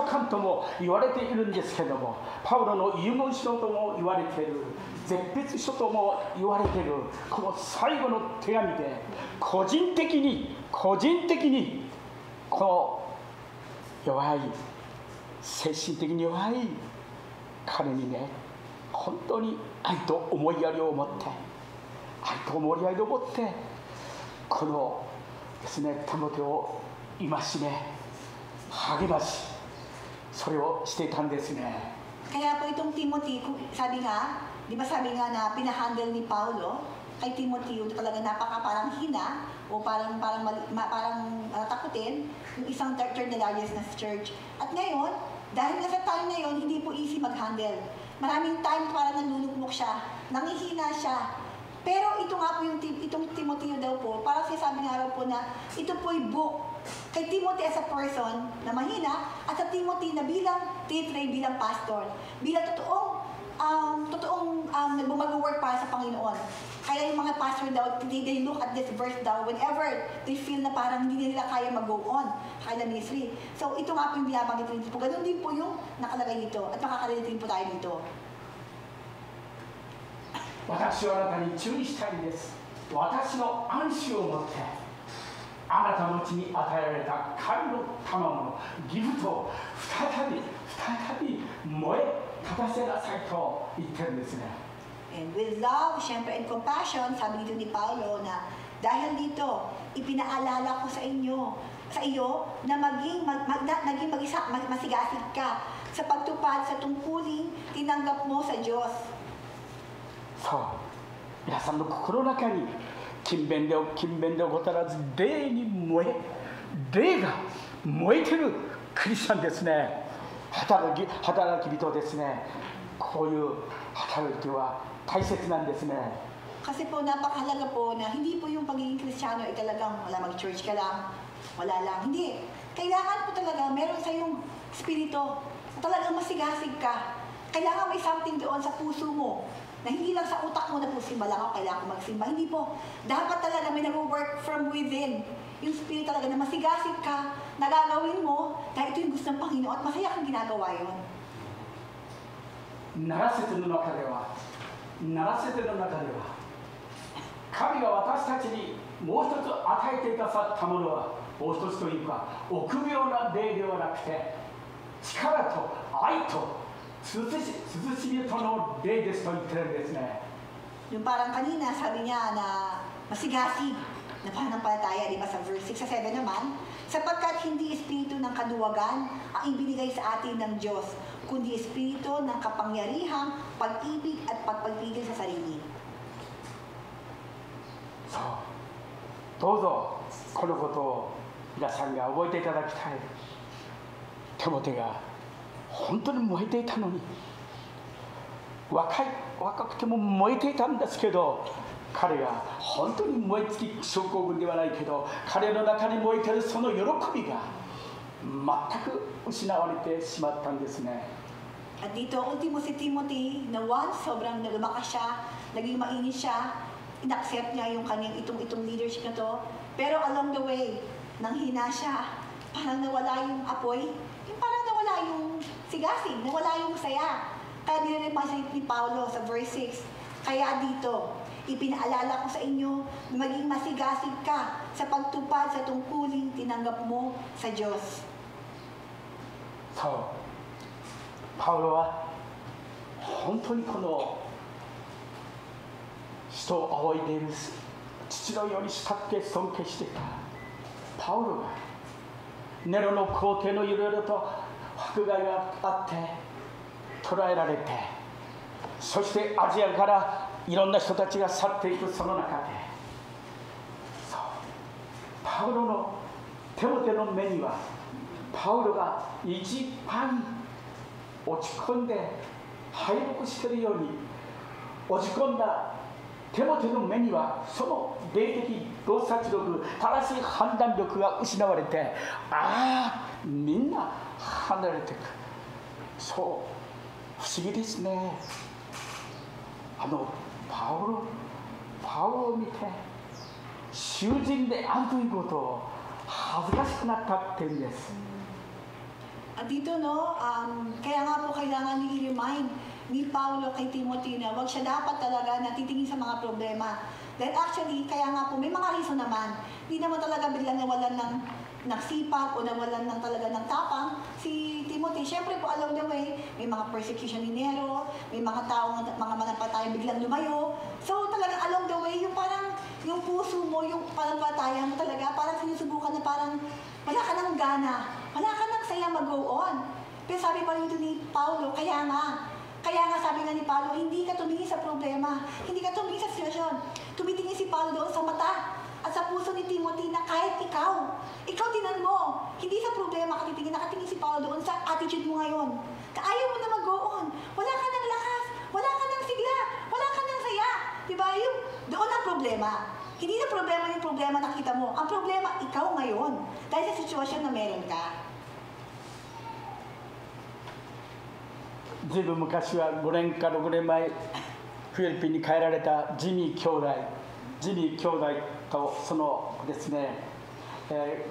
簡とも言われているんですけれども、パウロの遺言書とも言われている、絶筆書とも言われている、この最後の手紙で、個人的に、この弱い、精神的に弱い彼にね、本当に愛と思いやりを持って、このですね、テモテを戒め、励まし、それをしていたんですね。Kaya po itong Timothy, sabi nga na pinahandle ni Paulo kay Timothy yung talaga parang hina o parang takutin yung isang third na largest na church. At ngayon, dahil nasa time na yon, hindi po easy mag-handle. Maraming time parang nanunugmok siya, nangihina siya. Pero ito nga po itong Timoteo daw po, parang sinasabi nga raw po na ito po ay book Kay Timothy as a person na mahina, at sa Timothy na bilang titray, bilang pastor, bilang totoong mag-work para sa Panginoon. Kaya yung mga pastor daw, they look at this verse daw whenever they feel na parang hindi nila kaya mag-go on kaya na ministry. So ito nga po yung binabanggit rin po. Ganun din po yung nakalagay dito at makakarinig din po tayo dito. 私はあなたに注意したいです。私の安心を持ってあなたのうちに与えられた神の賜物ギフトを再び燃え立たせなさいと言ってるんですね。 And with love, syempre, and compassion, sabi dito ni Paulo na dahil dito, ipinaalala ko sa iyo na maging masigasig ka sa pagtupad sa tungkuling tinanggap mo sa Diyos. そう皆さんの心の中に勤勉でごたらず霊が燃えてるクリスチャンですね。働き人ですね。こういう働きは大切なんですね。 Kasi po napakahalaga po na hindi po yung pagiging Kristiyano ay talagang wala mag-church ka lang, wala lang. Hindi. Kailangan po talaga meron sa yung spirito. Talagang masigasig ka. Kailangan may something doon sa puso mo. Na hindi lang sa utak mo na po simba lang ako, kailangan ko magsimba. Hindi po. Dapat talaga may nag-work from within. Yung spirit talaga na masigasig ka, nagagawin mo, dahil ito yung gusto ng Panginoon at masaya kang ginagawa yun. ならせての中では神が私たちにもう一つ与えてくださったものはもう一つというか臆病な霊ではなくて力と愛と涼しみとの霊ですと言ってるんですね。 Yung parang kanina, sabi niya na masigasig na pananampalataya, di ba sa verse 6 sa 7 naman, sapagkat hindi espiritu ng kaduwagan ang ibinigay sa atin ng Diyos, kundi espiritu ng kapangyarihang pag-ibig at pagpagpigil sa sarili. そうどうぞこのことを皆さんが覚えていただきたい。テモテが本当に燃えていたのに若くても燃えていたんですけど彼が本当に燃え尽き症候群ではないけど彼の中に燃えているその喜びが全く失われてしまったんですね。 At dito, ultimo si Timothy na once sobrang lumakas siya, naging mainit siya, inaccept niya yung kanyang itong leadership na to. Pero along the way, nang hina siya, parang nawala yung apoy, yung parang nawala yung sigasig, nawala yung saya. Kaya nire-remind ni Paulo sa verse 6, kaya dito, ipinaalala ko sa inyo na maging masigasig ka sa pagtupad sa tungkuling tinanggap mo sa Diyos. そうパウロは本当にこの人を仰いでいる父のように慕って尊敬していたパウロがネロの皇帝のいろいろと迫害があって捕らえられてそしてアジアからいろんな人たちが去っていくその中でそうパウロのテモテの目にはパウロが一番落ち込んで敗北しているように落ち込んだテモテの目にはその霊的洞察力正しい判断力が失われてああみんな離れていくそう不思議ですね。パウロを見て囚人であるということを恥ずかしくなったっていうんです。 At dito, no, kaya nga po kailangan i-remind ni Paulo kay Timothy na wag siya dapat talaga natitingin sa mga problema. Dahil actually, kaya nga po, may mga reason naman. Hindi naman talaga biglang nawalan ng sipag o nawalan ng talaga ng tapang si Timothy. Siyempre po, along the way, may mga persecution ni Nero, may mga taong, mga manampalataya biglang lumayo. So talagang along the way, yung parang, yung puso mo, yung panampalataya mo talaga, parang sinusubukan na parang wala ka ng gana, wala ka ng saya mag-go on. Pero sabi pa rin ito ni Paulo, kaya nga sabi nga ni Paulo, hindi ka tumingin sa problema, hindi ka tumingin sa sitwasyon. Tumitingin si Paulo doon sa mata at sa puso ni Timothy na kahit ikaw tinan mo, hindi sa problema ka titingin, nakatingin si Paulo doon sa attitude mo ngayon. Ayaw mo na mag-go on, wala ka ng lakas, wala ka ng sigla, wala ka ng saya. Diba? Yung, doon ang problema. Hindi na problema yung problema nakita mo. Ang problema, ikaw ngayon. Dahil sa sitwasyon na meron ka. ずいぶん昔は5年か6年前フィリピンに帰られたジミー兄弟とそのですね、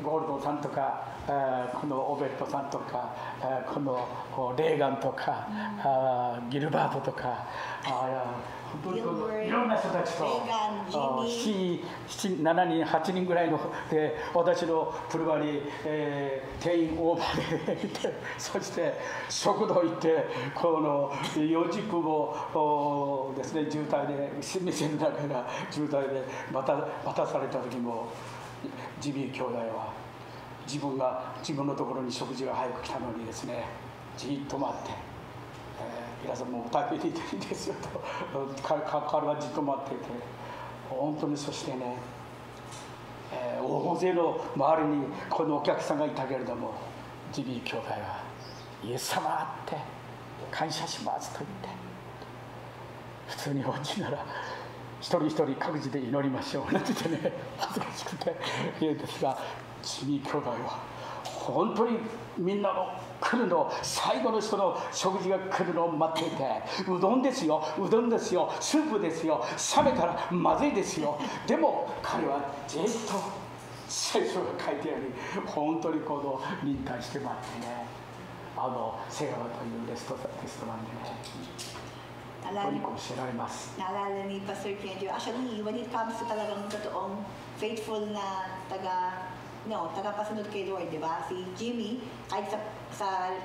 ゴールドさんとかこのオベットさんとかこのレーガンとかギルバートとか本当にいろんな人たちと7人8人ぐらいので私の車に定員オーバーでそして食堂行ってこの40分もですね渋滞で店の中が渋滞で待たされた時もジミー兄弟は自分のところに食事が早く来たのにですねじっと待って。皆さんもお食べに行っていいですよと彼はじっと待っていて本当にそしてね、大勢の周りにこのお客さんがいたけれどもジミー兄弟はイエス様って感謝しますと言って普通日本人なら一人一人各自で祈りましょうなんて言ってね恥ずかしくて言うんですがジミー兄弟は本当にみんなの来るの最後の人の食事が来るのを待っていてうどんですよスープですよ冷めたらまずいですよでも彼はじっと聖書が書いてあり本当にこの忍耐して待ってねセガワというレストランでね本当にこう教えられます。 Naalala ni Pastor Kenjo, actually when it comes to talagang totoong faithful na tagapasunod kay Lord, di ba? Si Jimmy, kahit sa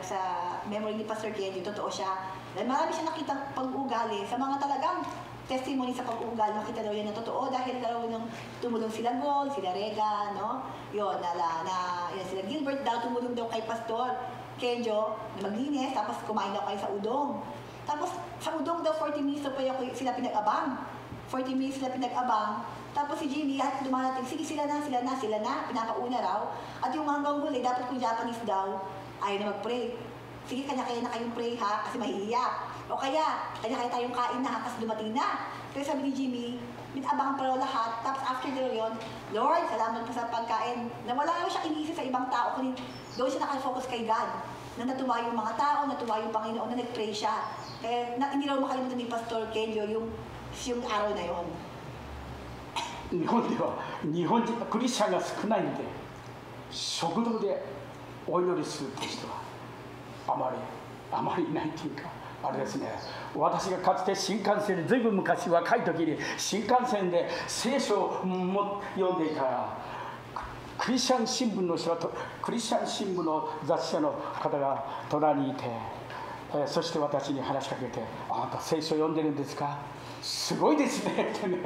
memory ni Pastor Kenji, totoo siya. Dahil marami siya nakita pag-uugali sa mga talagang testimony sa pag-uugali. Nakita daw yan na totoo dahil daw nung tumulong sila Gold, sila Rega, no? Yun, yun, sila Gilbert daw, tumulong daw kay Pastor Kenjo na maglinis, tapos kumain daw kayo sa udong. Tapos sa udong daw 40 minutes daw sila pinag-abang. 40 minutes sila pinag-abang. Tapos si Jimmy, at dumarating, sige sila na, pinapauna raw. At yung hanggang huli, dapat kung Japanese daw, ayaw na mag-pray. Sige, kanya-kaya na kayong pray ha, kasi mahihiya. O kaya, kanya-kaya tayong kain na, kasi dumating na. Kaya sabi ni Jimmy, abangan pa raw lahat. Tapos after daw yun, Lord, salamat po sa pagkain. Na wala raw siya inisip sa ibang tao, kundi doon siya nakafocus kay God. Na natuwa yung mga tao, natuwa yung Panginoon, na nag-pray siya. Kaya hindi raw makalimutan ni Pastor Kenjo yung araw na yun. 日本では日本人クリスチャンが少ないんで食堂でお祈りするという人はあまりいないというかあれですね私がかつて新幹線でずいぶん昔若い時に新幹線で聖書を読んでいたらクリスチャン新聞の雑誌社の方が隣にいてそして私に話しかけてあなた聖書読んでるんですかすごいですねってね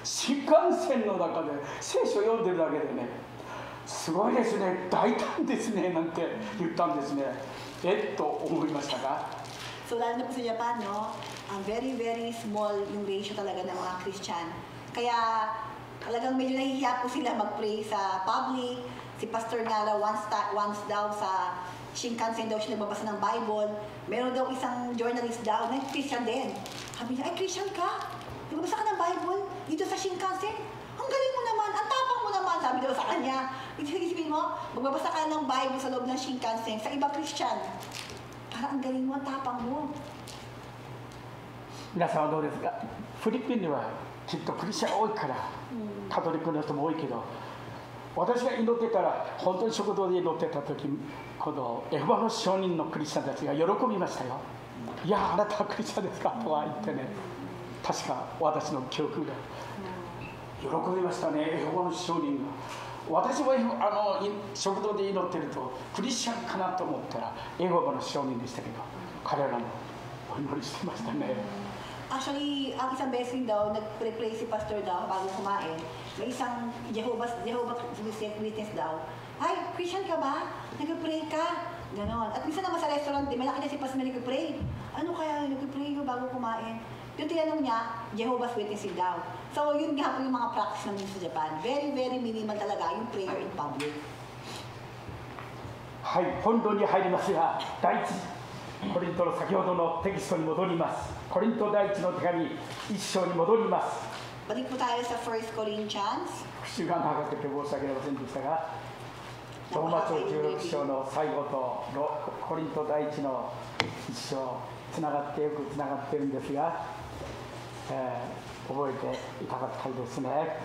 新幹線の中で聖書を読んでるだけでねすごいですね大胆ですねなんて言ったんですねと思いましたか So lalo na po sa Japan, no? Very, very small yung ratio talaga ng mga Christian. Kaya talagang medyo nahihiya po sila mag-pray sa public. Si Pastor nga once daw sa Shinkansen daw siya nagbabasa ng Bible. Meron daw isang journalist daw na Christian din. Sabi niya, ay Christian ka? Nagbabasa ka ng Bible dito sa Shinkansen? Ang galing mo naman, ang tapang mo naman, sabi daw sa kanya. Isipin mo, magbabasa ka ng Bible sa loob ng Shinkansen sa ibang Christian. Parang ang galing mo, ang tapang mo. 皆さんはどうですかフィリピンにはきっとクリスチャン多いからカトリックの人も多いけど私が祈ってたら本当に食堂で祈ってた時このエホバの証人のクリスチャンたちが喜びましたよいやあなたはクリスチャンですかとか言ってね確か私の記憶が喜びましたねエホバの証人が私も食堂で祈ってるとクリスチャンかなと思ったらエホバの証人でしたけど彼らもお祈りしてましたね Actually, ang isang beses daw, nag-pray si Pastor daw bago kumain. May isang Jehovah's Witness daw. Ay, Christian ka ba? Nag-pray ka? Ganon. At minsan naman sa restaurant, may nakita si Pastor na nag-pray. Ano kaya nag-pray yun bago kumain? Yung tinanong niya, Jehovah's Witness daw. So, yun nga po yung mga practice namin sa Japan. Very, very minimal talaga yung prayer in public. はい、本論に入りますが、第一コリントの先ほどのテキストに戻ります。コリント第一の手紙1章に戻ります。Balik po tayo sa 1 Corinthians. 復習が長くて申し訳ありませんでしたが、ローマ書16章の最後とコリント第1の1章、つながってよくつながっているんですが、覚えていただきたいですね。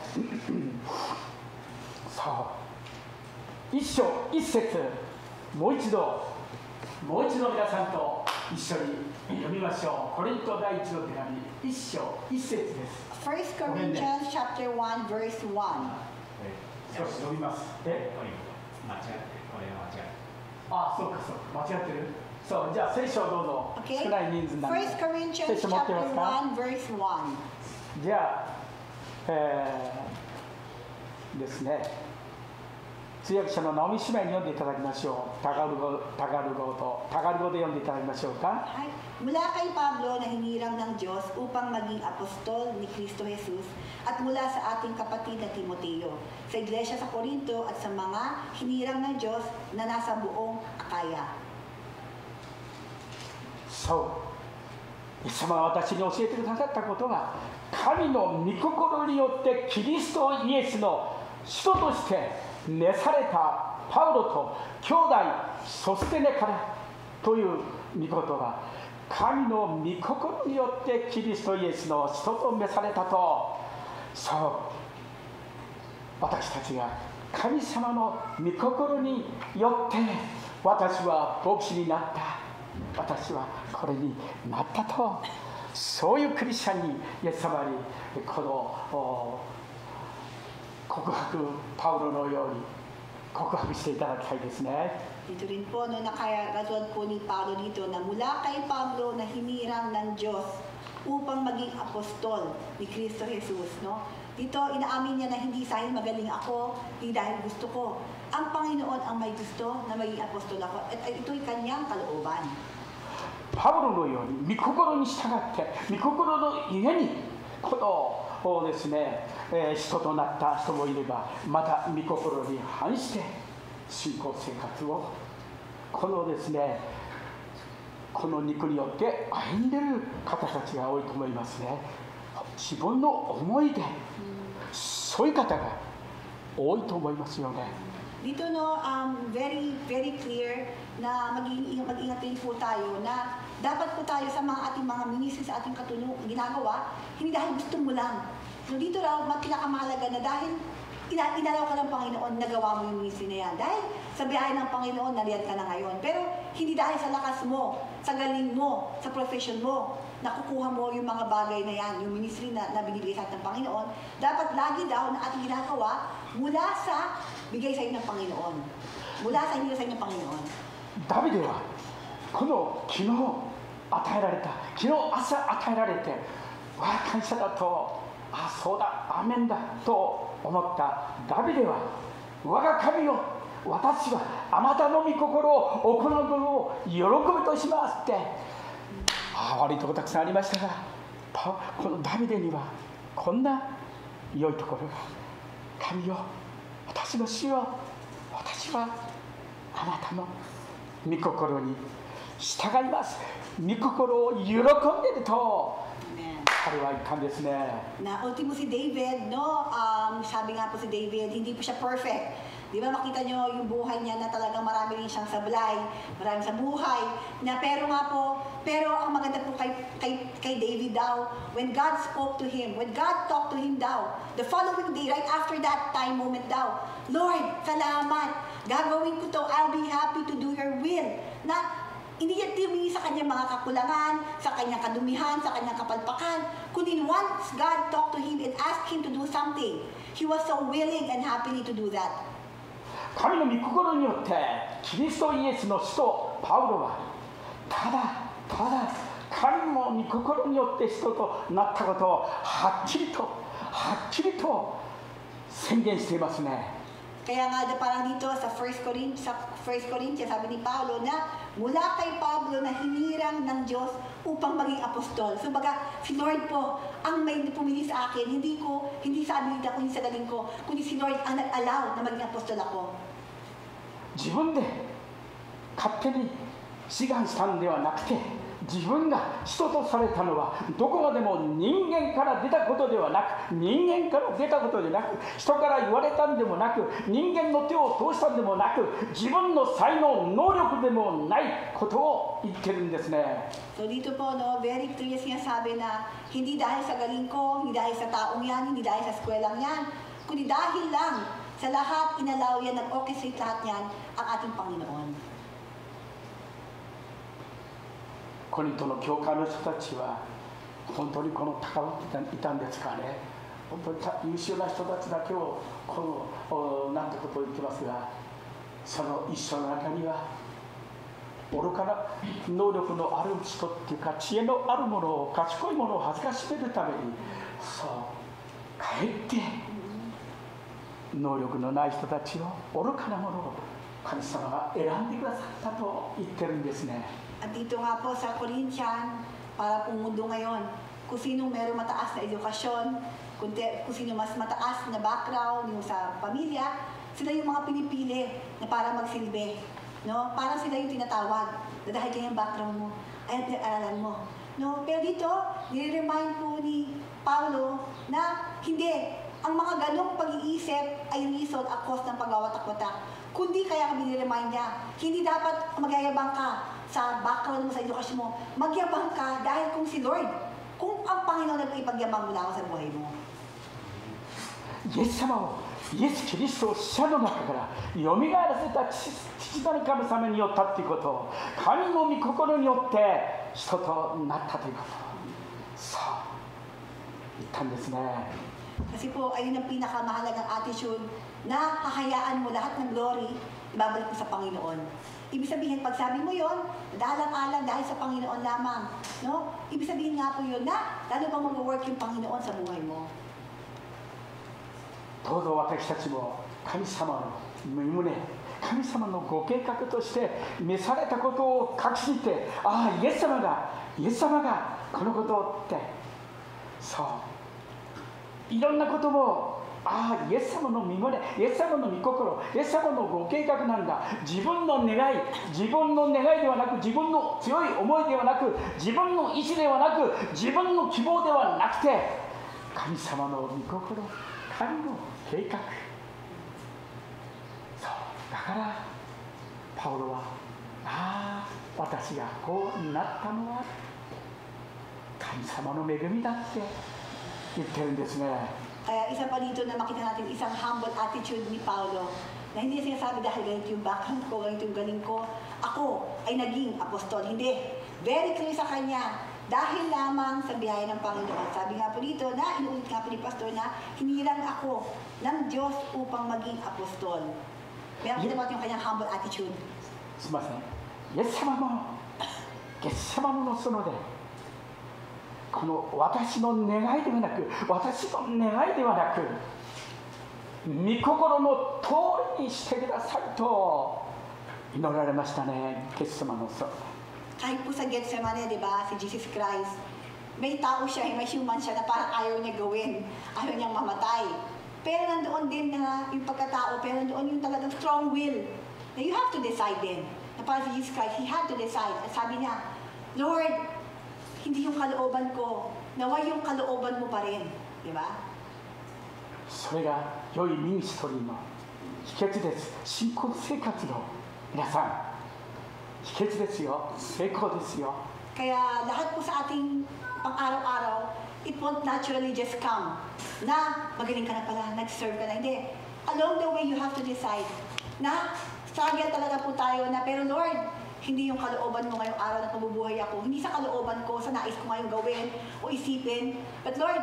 そう、1章1節、もう一度皆さんと一緒に読みましょう。コリント第1の手紙1章1節です。1 Corinthians chapter 1 verse 1. 少し読みます。あ、そうか間違ってる。そう、じゃあ聖書をどうぞ。Okay? 少ない人数なんで。 1 Corinthians 聖書持ってま chapter すか？ 1 verse 1. じゃあ、ですね。通訳者のナオミ姉妹に読んでいただきましょう。タガル語で読んでいただきましょうか。Hi. Mula kay Pablo na hinirang ng Diyos upang maging apostol ni Kristo Jesus at mula sa ating kapatid na Timoteo, sa iglesia sa Corinto at sa mga hinirang ng Diyos na nasa buong Akaya. そう、イエス様が私に教えてくださったことは、神の御心によってキリストイエスの使徒として召されたパウロと兄弟ソステネからという御言葉、神の御心によってキリストイエスの使徒と召されたと。そう、私たちが神様の御心によって私は牧師になった、私はこれになったと、そういうクリスチャンにイエス様にこの告白、パウロのように告白していただきたいですね。Dito rin po, no, nakarason po ni Pablo dito na mula kay Pablo na hinirang ng Diyos upang maging apostol ni Kristo Jesus. No? Dito, inaamin niya na hindi dahil magaling ako, hindi dahil gusto ko. Ang Panginoon ang may gusto na maging apostol ako. At ito'y kanyang kalooban. パウロのように御心に従って御心のゆえにこのですね、人となった人もいれば、また御心に反して信仰生活をこのですね、この肉によって歩んでいる方たちが多いと思いますね。自分の思いでそういう方が多いと思いますよね。Dito no, very clear na mag-ingat din po tayo na dapat po tayo sa ating mga ministry, sa ating ginagawa, hindi dahil gusto mo lang. So dito raw, pinakamahalaga na dahil inalaw ka ng Panginoon, nagawa mo yung ministry na yan. Dahil sa biyahe ng Panginoon, nariyan ka na ngayon. Pero hindi dahil sa lakas mo, sa galing mo, sa profession mo, nakukuha mo yung mga bagay na yan, yung ministry na binibigay sa ating Panginoon. Dapat lagi daw na ating ginagawa mula sa bigay sa inyo ng Panginoon. Mula sa inyo sa inyo ng Panginoon. ダビデはこの昨日与えられた、昨日朝与えられて、わあ感謝だと、あそうだアーメンだと思ったダビデは、我が神よ、私はあなたの御心を行うことを喜ぶとしますって。悪いとこたくさんありましたが、このダビデにはこんな良いところが、神よ、私の主よ、私はあなたの御心に従います。御心を喜んでいると彼は言ったんですね。Na ultimo si David, no? Sabi nga po si David, hindi po siya perfect. Di ba makita nyo yung buhay niya na talagang marami rin siyang sablay, marami sa buhay. Pero ang maganda po kay David daw, when God spoke to him, when God talked to him daw, the following day, right after that time moment daw, Lord, salamat, gagawin ko to, I'll be happy to do your will. Na hindi niya tumingin sa kanyang mga kakulangan, sa kanyang kadumihan, sa kanyang kapalpakan. Kundi once God talked to him and asked him to do something, he was so willing and happy to do that. 神の御心によってキリストイエスの使徒パウロはただ神の御心によって使徒となったことをはっきりと宣言していますね。Kaya nga parang dito sa 1 Corinthians, sabi ni Pablo na mula kay Pablo na hinirang ng Diyos upang maging apostol. So baga, si Lord po ang may pumili sa akin, hindi sa abilidad ko, hindi sa galing ko, kundi si Lord ang nag-allow na maging apostol ako. 自分で勝手に志願したんではなくて、自分が人とされたのはどこまでも人間から出たことではなく、人間から出たことでなく、人から言われたんでもなく、人間の手を通したんでもなく、自分の才能能力でもないことを言ってるんですね。 So dito po, no, very clear sinasabi na hindi dahil sa galing ko, hindi dahil sa taong yan, hindi dahil sa skwelang yan, kundi dahil lang sa lahat inalaw yan, nag-orchestrate lahat yan ang ating Panginoon. コリントの教会の人たちは本当にこの関わっていたんですかね。本当に優秀な人たちだけをこのなんてことを言ってますが、その一緒の中には愚かな能力のある人っていうか、知恵のあるものを、賢いものを恥ずかしめるために、そうかえって能力のない人たちを、愚かなものを神様が選んでくださったと言ってるんですね。 At dito nga po sa Corinthian, para pong mundo ngayon, kung sino meron mataas na edukasyon, kung sino mas mataas na background yung sa pamilya, sila yung mga pinipili na para magsilbi. No? Parang sila yung tinatawag na dahil kanyang background mo, ay pinag-aralan mo. No? Pero dito, nire-remind po ni Paulo na hindi, ang mga ganong pag-iisip ay reason at cause ng pagwawatak-watak. Kundi kaya kami nire-remind niya, hindi dapat magyayabang ka sa background mo, sa edukasyon mo. Magyabang ka dahil kung si Lord, kung ang Panginoon nag-ipagyabang mo lang sa buhay mo. イエス様を、イエス・キリストを死者の中からよみがえらせた父なる神様によったということを、神の御心によって人となったということを、そう言ったんですね。 Kasi po, ayun ang pinakamahalagang attitude na hahayaan mo lahat ng glory, ibabalik mo sa Panginoon. Ibig sabihin, pag sabi mo yon, dalang-alang dahil sa Panginoon lamang. No? Ibig sabihin nga po yun na lalo bang mag-work yung Panginoon sa buhay mo. どうぞ私たちも神様の身旨、神様のご計画として召されたことを確信して、ああ、イエス様がこのことをって、そう、いろんなことも、ああ、イエス様の身旨、イエス様の御心、イエス様のご計画なんだ。自分の願いではなく、自分の強い思いではなく、自分の意志ではなく、自分の希望ではなくて、神様の御心、神の計画。そう、だからパウロは、ああ、私がこうなったのは神様の恵みだって言ってるんですね。 Kaya isa pa dito na makita natin isang humble attitude ni Paulo na hindi sinasabi dahil ganito yung background ko, ganito yung galing ko, ako ay naging apostol. Hindi. Very clear sa kanya. Dahil lamang sa biyaya ng Panginoon. Sabi nga po dito na, inuulit nga po ni Pastor na hinirang ako ng Diyos upang maging apostol. Meron kita ba yung kanyang humble attitude? すみません。イエス様のゲッセマノの園で、この私の願いではなく、御心の通りにしてくださいと祈られましたね、ゲッセマノの園。 Kahit po sa Gethsemane, di ba, si Jesus Christ, may tao siya, may human siya na parang ayaw niya gawin, ayaw niyang mamatay. Pero nandoon din na yung pagkatao, pero nandoon yung talagang strong will. Na you have to decide din. Na parang si Jesus Christ, he had to decide. At sabi niya, Lord, hindi yung kalooban ko, naway yung kalooban mo pa rin. Di ba? それが良いミニストリーの秘訣です。信仰生活の皆さん、秘訣ですよ。成功ですよ。 Kaya lahat po sa ating pang-araw-araw, it won't naturally just come na magaling ka na pala, nag-serve ka na. Hindi. Along the way, you have to decide na struggle talaga po tayo na, pero Lord, hindi yung kalooban mo ngayong araw na pabubuhay ako. Hindi sa kalooban ko, sa nais ko ngayong gawin o isipin. But Lord,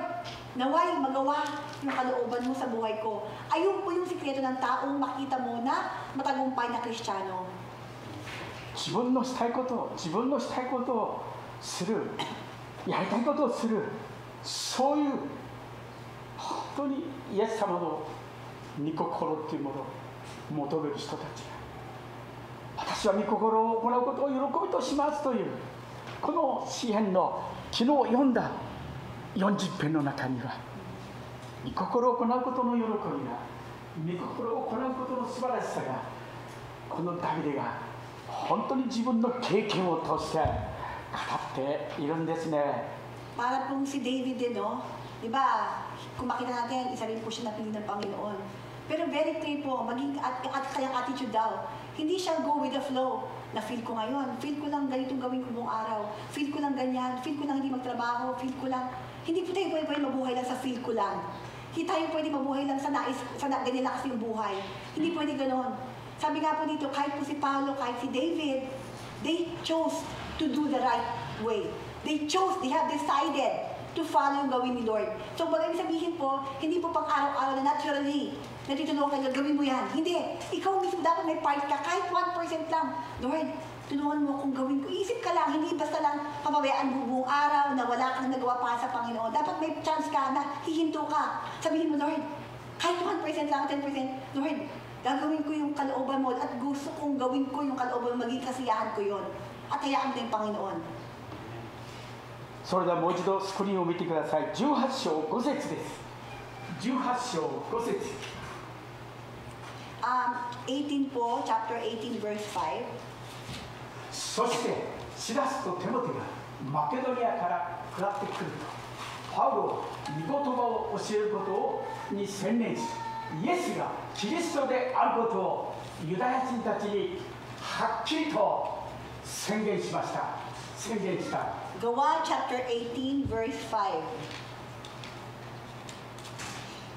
naway magawa yung kalooban mo sa buhay ko. Ayun po yung sikreto ng taong makita mo na matagumpay na Kristiyano. 自分のしたいことをする、やりたいことをする、そういう本当にイエス様の御心っていうものを求める人たちが、私は御心を行うことを喜びとしますという、この詩篇の昨日読んだ40編の中には、御心を行うことの喜びが、御心を行うことの素晴らしさが、このダビデが本当に自分の経験を通してっているんですね。 Para pong si David din, no? Di ba? Kung makita natin, isa rin po siya napili ng Panginoon. Pero very clear po, maging at kanyang attitude daw. Hindi siya go with the flow. Na feel ko ngayon, feel ko lang ganitong gawin ko buong araw. Feel ko lang ganyan, feel ko lang hindi magtrabaho, feel ko lang. Hindi po tayo pwede mabuhay lang sa feel ko lang. Hindi tayo pwede mabuhay lang sa ganyan lang kasi yung buhay. Hindi pwede ganon. Sabi nga po dito, kahit po si Paulo, kahit si David, they chose to do the right way. They have decided to follow yung gawin ni Lord. So, bagay sabihin po, hindi po pang araw-araw na naturally, natutulungan ka, gawin mo yan. Hindi. Ikaw mismo dapat may part ka, kahit 1% lang. Lord, tulungan mo kung gawin ko. Isip ka lang, hindi basta lang pababayaan mo buong araw na wala kang nagawa para sa Panginoon. Dapat may chance ka na hihinto ka. Sabihin mo, Lord, kahit 1% lang, 10%, Lord, gagawin ko yung kalooban mo at gusto kong gawin ko yung kalooban mo, maging kasiyahan ko yon. At hayaan mo yung Panginoon. それではもう一度スクリーンを見てください。18章5節です。18章5節。18 po, chapter 18, verse 5. そしてシラスとテモテがマケドニアから下ってくると、パウロは御言葉を教えることに専念し、イエスがキリストであることをユダヤ人たちにはっきりと宣言しました。宣言した。 Gawa chapter 18, verse 5.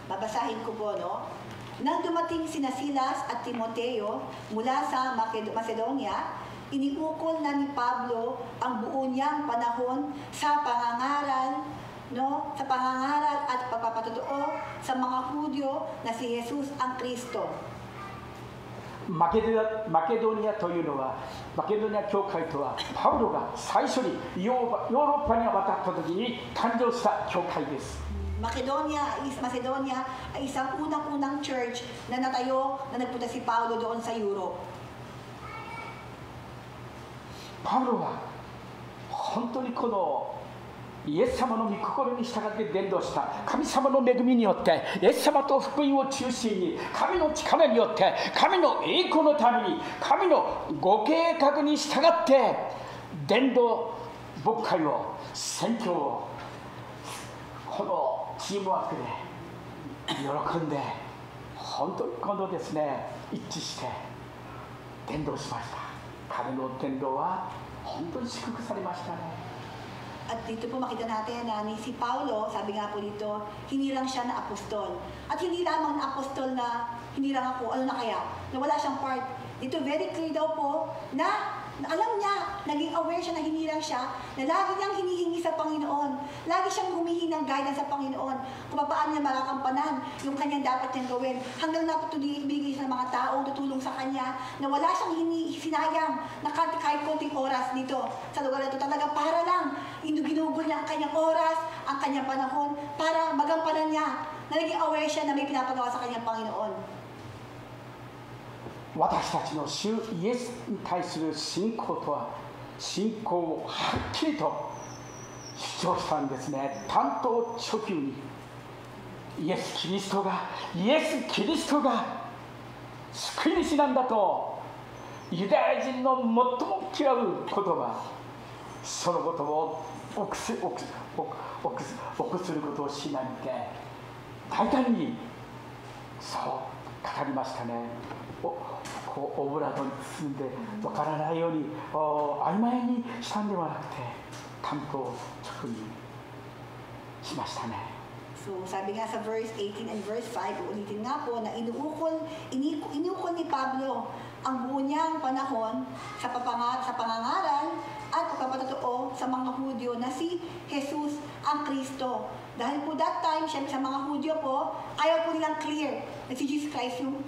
Babasahin ko po, no? Nang dumating sina Silas at Timoteo mula sa Macedonia, iniukol na ni Pablo ang buo niyang panahon sa pangangaral, no? Sa pangangaral at pagpapatotoo sa mga Hudyo na si Jesus ang Kristo. マケドニアというのは、マケドニア教会とはパウロが最初にヨーロッパに渡った時に誕生した教会です。 Macedonia ay isang unang-unang church na natayo na nagpunta si Paulo doon sa Europe. パウロは本当にこのイエス様の御心に従って伝道した神様の恵みによってイエス様と福音を中心に神の力によって神の栄光のために神のご計画に従って伝道牧会を宣教をこのチームワークで喜んで本当に今度ですね一致して伝道しました。彼の伝道は本当に祝福されましたね。 At dito po makita natin na si Paulo, sabi nga po dito, hinirang siya na apostol. At hindi lamang na apostol na hinirang ako, ano na kaya? Na wala siyang part. Dito very clear daw po na alam niya, naging aware siya na hinirang siya, na lagi niyang hinihingi sa Panginoon. Lagi siyang humihingi ng guidance sa Panginoon. Kung paano niya makakampanan yung kanyang dapat niyang gawin. Hanggang napatulibigay siya ng mga taong tutulong sa kanya, na wala siyang sinayang na kahit konting oras dito sa lugar na ito. Talaga para lang, ginugol niya ang kanyang oras, ang kanyang panahon, para magampanan niya. Na naging aware siya na may pinapagawa sa kanyang Panginoon. 私たちの主イエスに対する信仰とは信仰をはっきりと主張したんですね。単刀直入にイエス・キリストが救い主なんだとユダヤ人の最も嫌う言葉、そのことを臆することをしないで大胆にそう語りましたね。オブラートに包んで分からないように曖昧にしたんではなくて単刀直入にしましたね。 So, sabi nga sa verse 18 and verse 5, ulitin nga po na inuukol ni Pablo ang buo niyang panahon sa pangangaral at pagpapatotoo sa mga Hudyo na si Jesus ang Kristo. Dahil po that time, syempre sa mga Hudyo po, ayaw po nilang clear na si Jesus Christ yung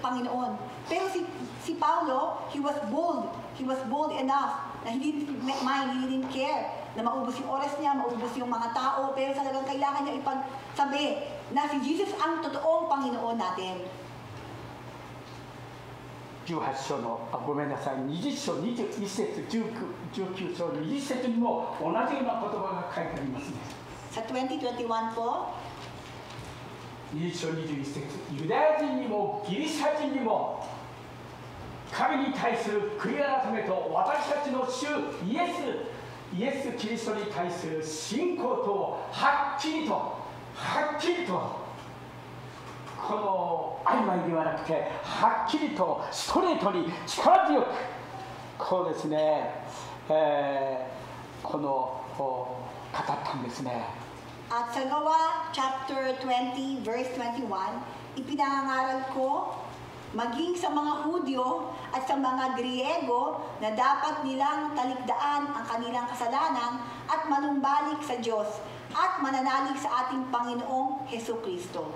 Panginoon. Pero si Paulo, he was bold enough na he didn't care na maubos yung oras niya, maubos yung mga tao, pero talagang kailangan niya ipagsabi na si Jesus ang totoong Panginoon natin. 18章のごめんなさい20章21節19章20節にも同じような言葉が書いてありますね。 Sa 20:21 po, 20章21節ユダヤ人にもギリシャ人にも神に対する悔い改めと私たちの主イエスイエス・キリストに対する信仰とはっきりとこの曖昧ではなくてはっきりとストレートに力強くこうですね、この語ったんですね。At sa Gawa chapter 20 verse 21, ipinangaral ko maging sa mga Hudyo at sa mga Griego na dapat nilang talikdaan ang kanilang kasalanan at manumbalik sa Diyos at mananalig sa ating Panginoong Hesukristo.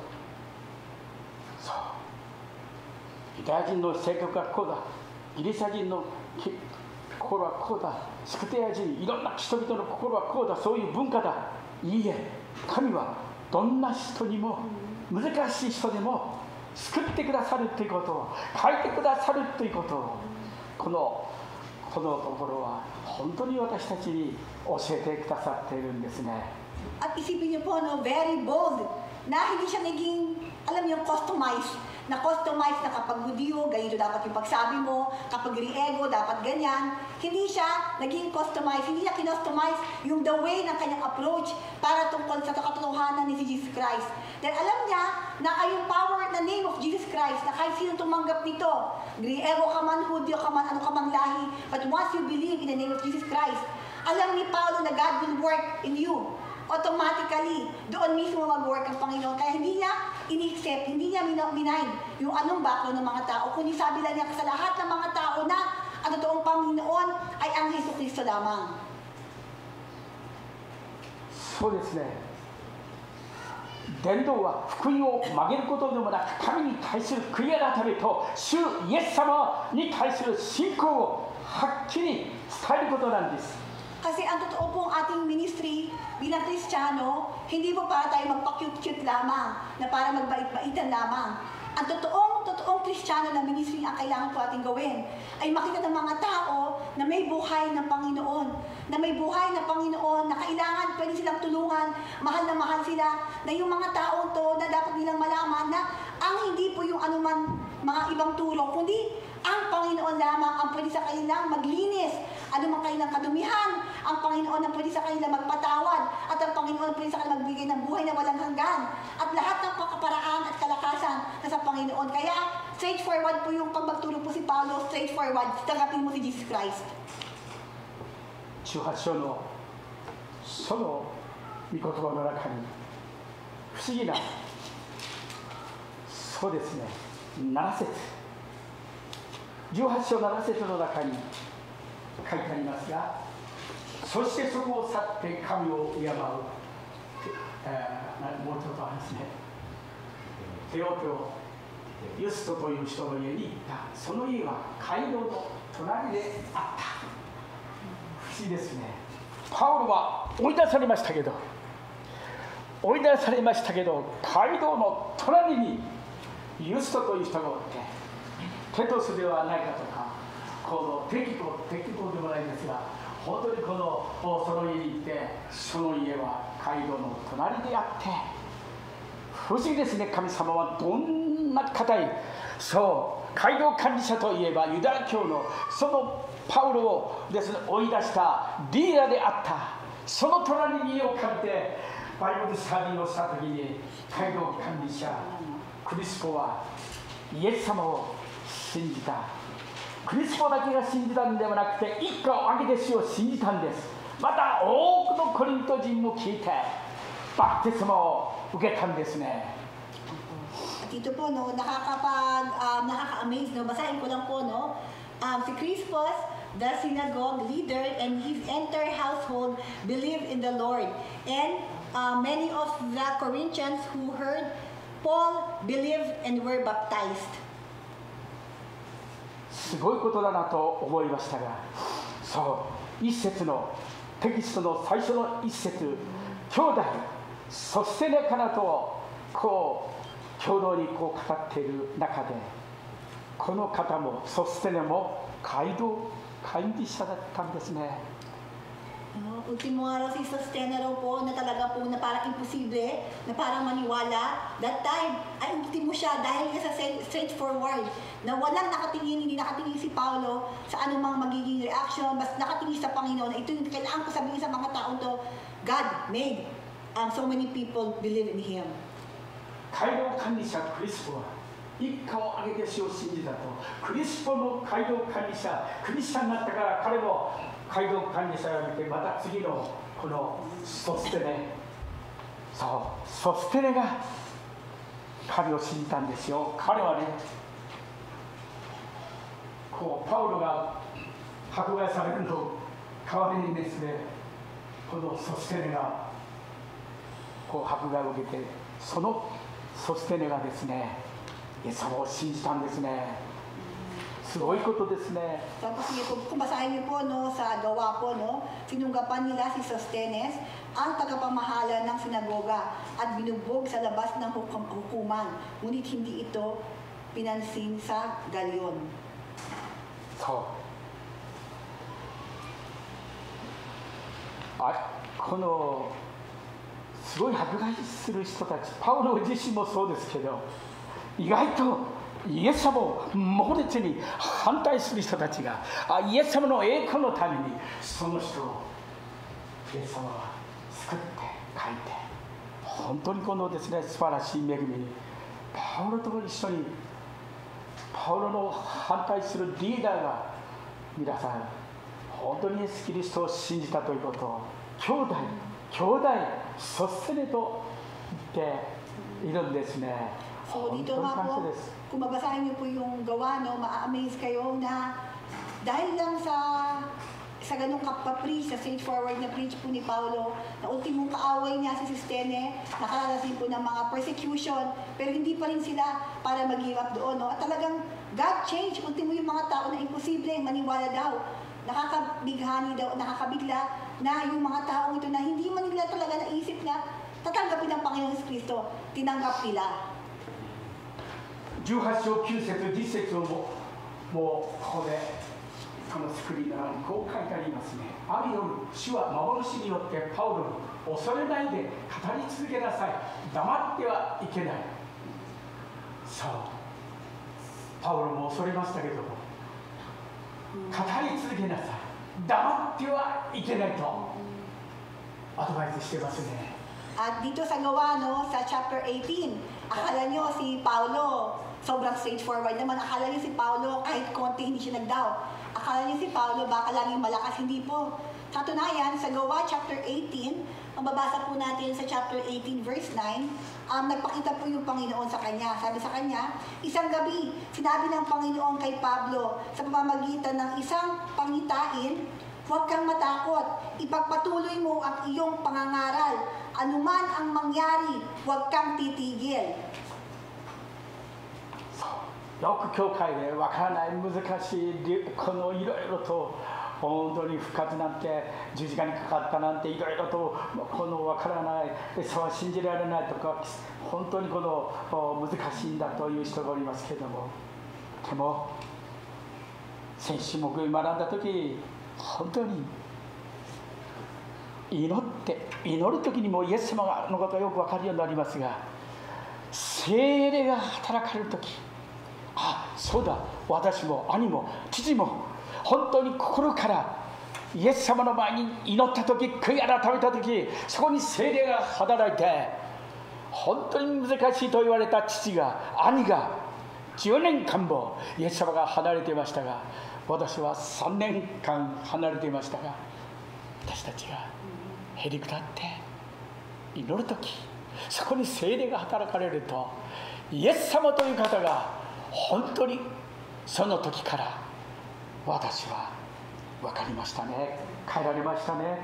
ユダヤ人の性格はこうだ、ギリシャ人の心はこうだ、スクテア人いろんな人々の心はこうだ、そういう文化だ。いいえ、神はどんな人にも難しい人でも救ってくださるということを、変えてくださるということを、このところは本当に私たちに教えてくださっているんですね。At isipin niyo po, no, very bold na hindi siya naging, alam niyo, customized na kapag Hudyo, ganito dapat yung pagsabi mo, kapag Griego, dapat ganyan. Hindi siya naging customized, hindi niya kinustomize yung the way ng kanyang approach para tungkol sa katotohanan ni Jesus Christ. Dahil alam niya na yung power na name of Jesus Christ, na kahit sino tumanggap nito, Griego ka man, Hudyo ka man, ano ka mang lahi, but once you believe in the name of Jesus Christ, alam ni Paulo na God will work in you. Automatically, doon mismo mag-work ang Panginoon. Kaya hindi niya ini-accept, hindi niya minayin yung anong background ng mga tao. Kundi sabi lang niya sa lahat ng mga tao na ang totoong Panginoon ay ang Hesukristo lamang. そうですね。伝道は福音を曲げることでもなく、神に対する悔い改めと主イエス様に対する信仰をはっきり伝えることなんです。Kasi ang totoo pong ating ministry bilang Kristiyano, hindi po para tayo magpa-cute-cute lamang, na para magbait-baitan lamang. Ang totoong Kristiyano na ministry ang kailangan po ating gawin ay makita ng mga tao na may buhay ng Panginoon, na kailangan pwede silang tulungan, mahal na mahal sila, na yung mga tao to na dapat nilang malaman na ang hindi po yung anuman mga ibang tulong, kundi ang Panginoon lamang ang pwede sa kanilang maglinis, anumang kanilang kadumihan, ang Panginoon ang pwede sa kanilang magpatawad, at ang Panginoon ang pwede sa kanilang magbigay ng buhay na walang hanggan, at lahat ng pakaparaan at kalakasan na sa Panginoon. Kaya straightforward po yung pagmagtulong po si Paulo, straightforward, tanggapin mo si Jesus Christ. 18章のその御言葉の中に不思議な、そうですね、7節、18章7節の中に書いてありますが、そしてそこを去って神を敬う、もうちょっとあれですね、テオテオ、ユストという人の家に行った。その家は街道の隣であった。不思議ですね。パウロは追い出されましたけど、街道の隣にユストという人がおって、テトスではないかとか、このテキコでもないんですが、本当にその家に行って、その家は街道の隣であって、不思議ですね。神様はどんな方い、そう街道管理者といえばユダヤ教のそのパウロをですね、追い出したリーダーであった。その隣に家を借りてバイブルスタディをした時に、街道管理者クリスポはイエス様を信じた。クリスポだけが信じたんではなくて、一家を挙げて主を信じたんです。また多くのコリント人も聞いてバプテスマを受けたんですね。Dito po, no, nakaka-amaze, no? Basahin ko lang po, no? Si Crispus, the synagogue leader, and his entire household believed in the Lord. And many of the Corinthians who heard Paul believed and were baptized. すごいことだなと思いましたが、そう、一節のテキストの最初の一節、兄弟、そしてねかなとこう共同にこう語っている中で、この方もソステネも街道管理者だったんですね。Ultimo nga raw si Sostena raw po na talaga po na parang imposible, na parang maniwala. That time, ay ultimo siya dahil nga sa straightforward na walang nakatingin, hindi nakatingin si Paulo sa anumang magiging reaction, basta nakatingin sa Panginoon na ito yung kailangan ko sabihin sa mga taong to, God made so many people believe in Him. 街道管理者クリスポは一家を挙げて主を信じたと。クリスポの街道管理者、クリスチャンになったから彼も街道管理者を見て、また次のこのソステネ、そうソステネが彼を信じたんですよ。彼はね、こうパウロが迫害されるの代わりにですね、このソステネがこう迫害を受けて、そのソステネがですね、イエス様を信じたんですね。すごいことですね。 Tapos kung basahin niyo po no, sa gawa po, no, sinunggapan nila si Sostenes, ang tagapamahala ng sinagoga, at binugbog sa labas ng hukuman. Ngunit hindi ito pinansin sa galyon. このすごい迫害する人たち、パウロ自身もそうですけど、意外とイエス様を猛烈に反対する人たちが、イエス様の栄光のためにその人をイエス様は救って書いて、本当にこのですね、素晴らしい恵みにパウロと一緒にパウロの反対するリーダーが皆さん本当にイエス・キリストを信じたということを兄弟ソステネと言っているんですね。 So dito nga po, kung mabasahin niyo po yung gawa, no, ma-amaze kayo na dahil lang sa ganung kapapreach, sa straightforward na preach po ni Paulo, na ultimong kaaway niya si Sostene, nakararating po ng mga persecution, pero hindi pa rin sila para mag-give up doon. No? At talagang God changed, ultimo yung mga tao na imposible, maniwala daw. Nakakabighani daw, nakakabigla na yung mga taong ito na hindi man nila talaga naisip na tatanggapin ng Panginoon Kristo, tinanggap nila. 18章9節10節をもうここでこのスクリーンの中にこう書いてありますね。ある夜、主は幻によってパウロに恐れないで語り続けなさい。黙ってはいけない。そう。パウロも恐れましたけども、語り続けなさい。黙ってはいけないとアドバイスしてますね。 At dito sa gawa, no, sa chapter 18, akala nyo si Paulo, sobrang straightforward naman. Akala nyo si Paulo, kahit konti hindi siya nagdaw. Akala nyo si Paulo, baka laging malakas, hindi po. Katunayan, sa gawa chapter 18, mababasa po natin sa chapter 18 verse 9, nagpakita po yung Panginoon sa kanya. Sabi sa kanya, isang gabi, sinabi ng Panginoon kay Pablo sa pamamagitan ng isang pangitain, huwag kang matakot, ipagpatuloy mo ang iyong pangangaral. Anuman ang mangyari, huwag kang titigil. よく教会でわからない難しいこのいろいろと本当に復活なんて十字架にかかったなんていろいろとこのわからないそは信じられないとか本当にこの難しいんだという人がおりますけれども、でも先週木曜日学んだ時本当に祈る時にもイエス様のことがよく分かるようになりますが、聖霊が働かれる時、そうだ、私も兄も父も本当に心からイエス様の前に祈った時、悔い改めた時、そこに聖霊が働いて、本当に難しいと言われた父が兄が10年間もイエス様が離れていましたが、私は3年間離れていましたが、私たちがへりくだって祈る時、そこに聖霊が働かれると、イエス様という方が本当にその時から私は分かりましたね。変えられましたね。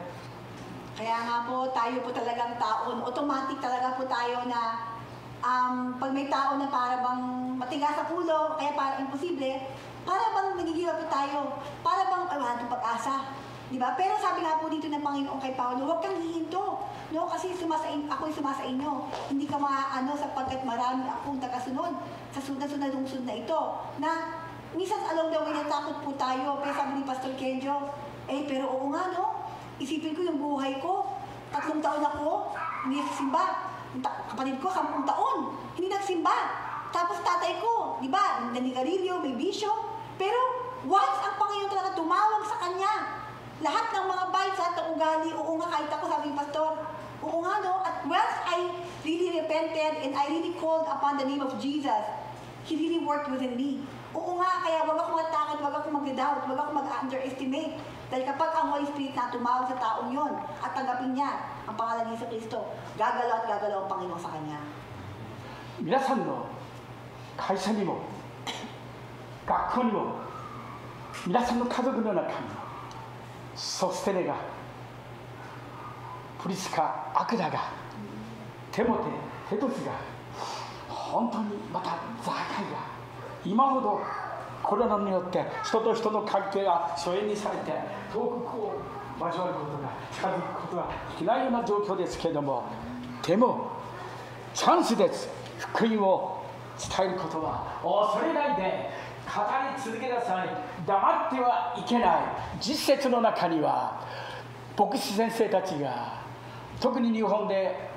Kaya nga po, tayo po talagang taon, automatic talaga po tayo na pag may tao na para bang matigas sa ulo, kaya para imposible, para bang nagigiwa po tayo, para bang wala itong pag-asa. Diba? Pero sabi nga po dito ng Panginoon kay Paulo, huwag kang hihinto. No? Kasi ako'y sumasa inyo. Hindi ka maaano sapagkat marami akong tagasunod sa sunod-sunod na ito. Na minsan along the way natakot po tayo. Pero sabi ni Pastor Kenjo, pero oo nga no, Isipin ko yung buhay ko. 3 taon ako, hindi nagsimba. Kapatid ko, 10 taon, hindi nagsimba. Tapos tatay ko, di ba, nanigarilyo, may bisyo. Pero once ang Panginoon talaga tumawag sa kanya, lahat ng mga bites at ng ugali, oo nga, kahit ako, sabi ng pastor, oo nga, no? At once I really repented and I really called upon the name of Jesus, He really worked within me. Oo nga, kaya wag ako matakot, wag ako mag-doubt, wag ako mag-underestimate. Dahil kapag ang Holy Spirit na tumawag sa taong yon at tanggapin niya ang pangalan ni Kristo, gagalaw at gagalaw ang Panginoon sa kanya. 皆さんの会社にも学校にも皆さんの家族の中にもソステネがプリスカ・アクダがテモテ・テトスが本当にまたザーカイが今ほどコロナによって人と人の関係が疎遠にされて遠くこう交わることが近づくことができないような状況ですけれども、でもチャンスです。福音を伝えることは恐れないで語り続けなさい。黙ってはいけない。実節の中には牧師先生たちが特に日本で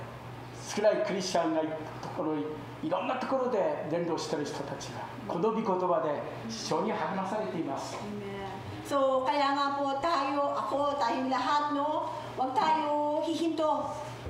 少ないクリスチャンがいるところにいろんなところで伝道している人たちがこの御言葉で非常に励まされています。 So, kaya nga po tayo, ako, tayong lahat, no? Huwag tayo hihinto.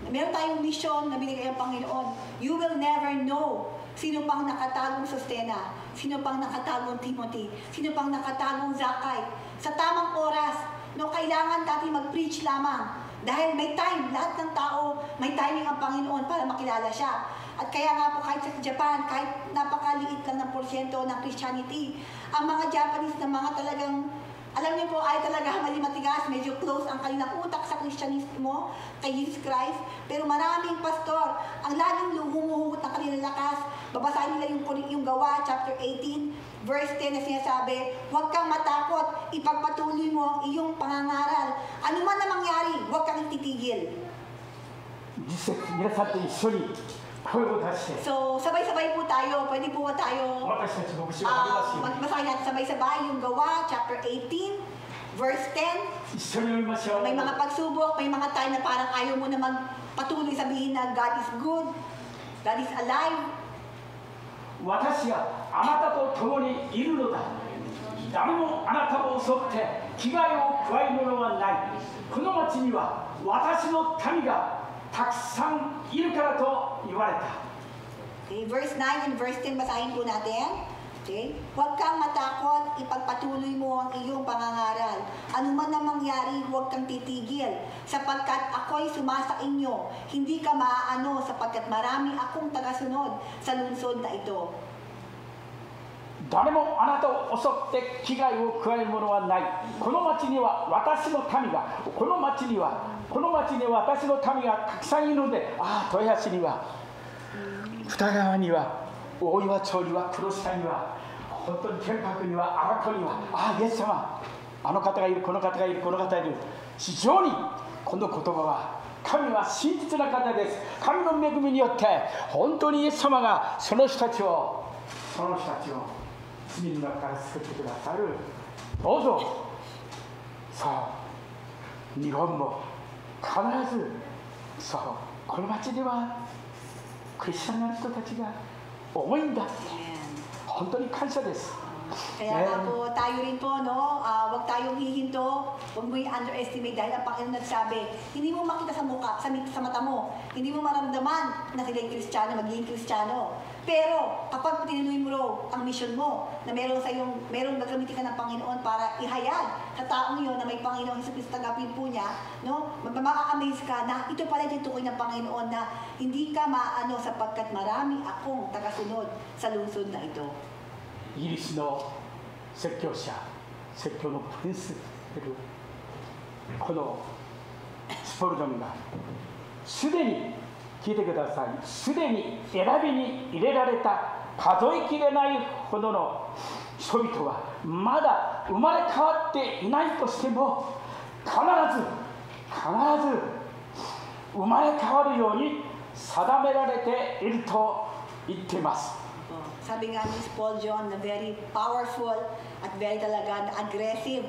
Meron tayong mission na binigay ang Panginoon. You will never know sino pang nakatagong Sostena, sino pang nakatagong Timothy, sino pang nakatagong Zakay. Sa tamang oras, no, kailangan natin mag-preach lamang. Dahil may time, lahat ng tao, may timing ang Panginoon para makilala siya. At kaya nga po kahit sa Japan, kahit napakaliit lang ng porsyento ng Christianity, ang mga Japanese na mga talagang, alam niyo po, ay talaga mali matigas, medyo close ang kanilang utak sa Kristyanismo kay Jesus Christ. Pero maraming pastor, ang laging humuhugot ng kanilang lakas. Babasahin nila yung Gawa, chapter 18, verse 10 na sinasabi, huwag kang matakot, ipagpatuloy mo iyong pangangaral. Ano man na mangyari, huwag kang titigil. 実節皆さんと一緒に声を出して So, sabay-sabay po tayo. Pwede po ba tayo 私たち牧師を励まし magbasahin natin sabay-sabay yung Gawa, chapter 18, verse 10. 一緒に読みましょう。 May mga pagsubok, may mga time na parang ayaw mo na magpatuloy sabihin na God is good, God is alive. 私はあなたと共にいるのだ。誰もあなたを襲って危害を加えるものはない。この町には私の民がたくさんいるからと言われた。 Okay, verse 9 and verse 10 basahin po natin. Okay? Huwag kang matakot, ipagpatuloy mo ang iyong pangangaral. Ano man na mangyari, huwag kang titigil. Sapagkat ako'y sumasa inyo, hindi ka maaano sapagkat marami akong tagasunod sa lungsod na ito. 誰もあなたを襲って危害を加えるものはない。この町には私の民が、この町には私の民がたくさんいるので、ああ、豊橋には、二川には、大岩町には、黒下には、本当に天白には、荒子には、ああ、イエス様、あの方がいる、この方がいる、この方がいる。非常にこの言葉は、神は真実な方です。神の恵みによって、本当にイエス様がその人たちを罪の中から救ってくださる。どうぞ。さあ、日本も必ず、そう、この町ではクリスチャンの人たちが多いんだ。本当に感謝です。 Kaya nga po, tayo rin po, no? Huwag tayong hihinto, huwag mo i-underestimate dahil ang Panginoon nagsabi, hindi mo makita sa mukha, sa mata mo, hindi mo maramdaman na sila'y Kristiyano, magiging Kristiyano. Pero kapag tinuloy mo raw ang mission mo, na merong gagamitin ka ng Panginoon para ihayag sa taong yun na may Panginoon sa Kristo tanggapin po niya, no? Maka-amaze ka na ito pala yung tukoy ng Panginoon na hindi ka maano sapagkat marami akong tagasunod sa lungsod na ito. イギリスの説教者、説教のプリンスペル、このスポルドンがすでに聞いてください、すでに選びに入れられた数えきれないほどの人々はまだ生まれ変わっていないとしても必ず生まれ変わるように定められていると言っています。 Sabi nga ni Paul John na very powerful at very talaga aggressive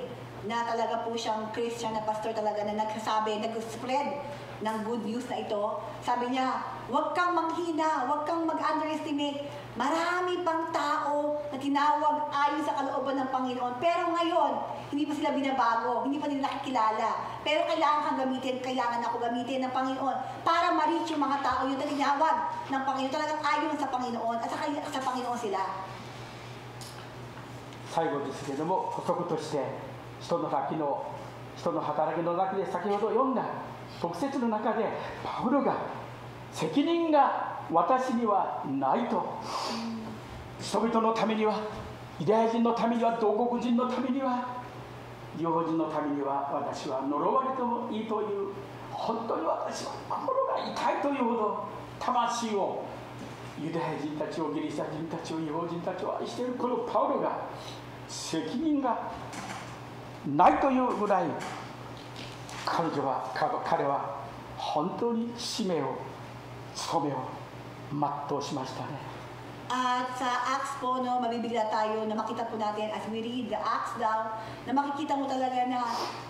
na talaga po siyang Christian na pastor talaga na nagsasabi, nag-spread ng good news na ito. Sabi niya, huwag kang manghina, huwag kang mag-underestimate. Marami pang tao na tinawag ayon sa kalooban ng Panginoon. Pero ngayon, hindi pa sila binabago, hindi pa nila nakikilala. Pero kailangan kang gamitin, kailangan ako gamitin ng Panginoon para ma-reach yung mga tao yun na tinawag ng Panginoon. Talagang ayon sa Panginoon at sa Panginoon sila. 最後ですけれども、補足として人の働きの中で先ほど読んだ特説の中でパウロが責任が私にはないと、人々のためには、ユダヤ人のためには、同国人のためには、両方人のためには私は呪われてもいいという、本当に私は心が痛いというほど魂を、ユダヤ人たちを、ギリシャ人たちを、違法人たちを愛しているこのパウロが責任がないというぐらい、彼は本当に使命を、務めを全うしましたね。 At sa Acts po, no, mabibigla tayo na makita po natin as we read the Acts daw, na makikita mo talaga na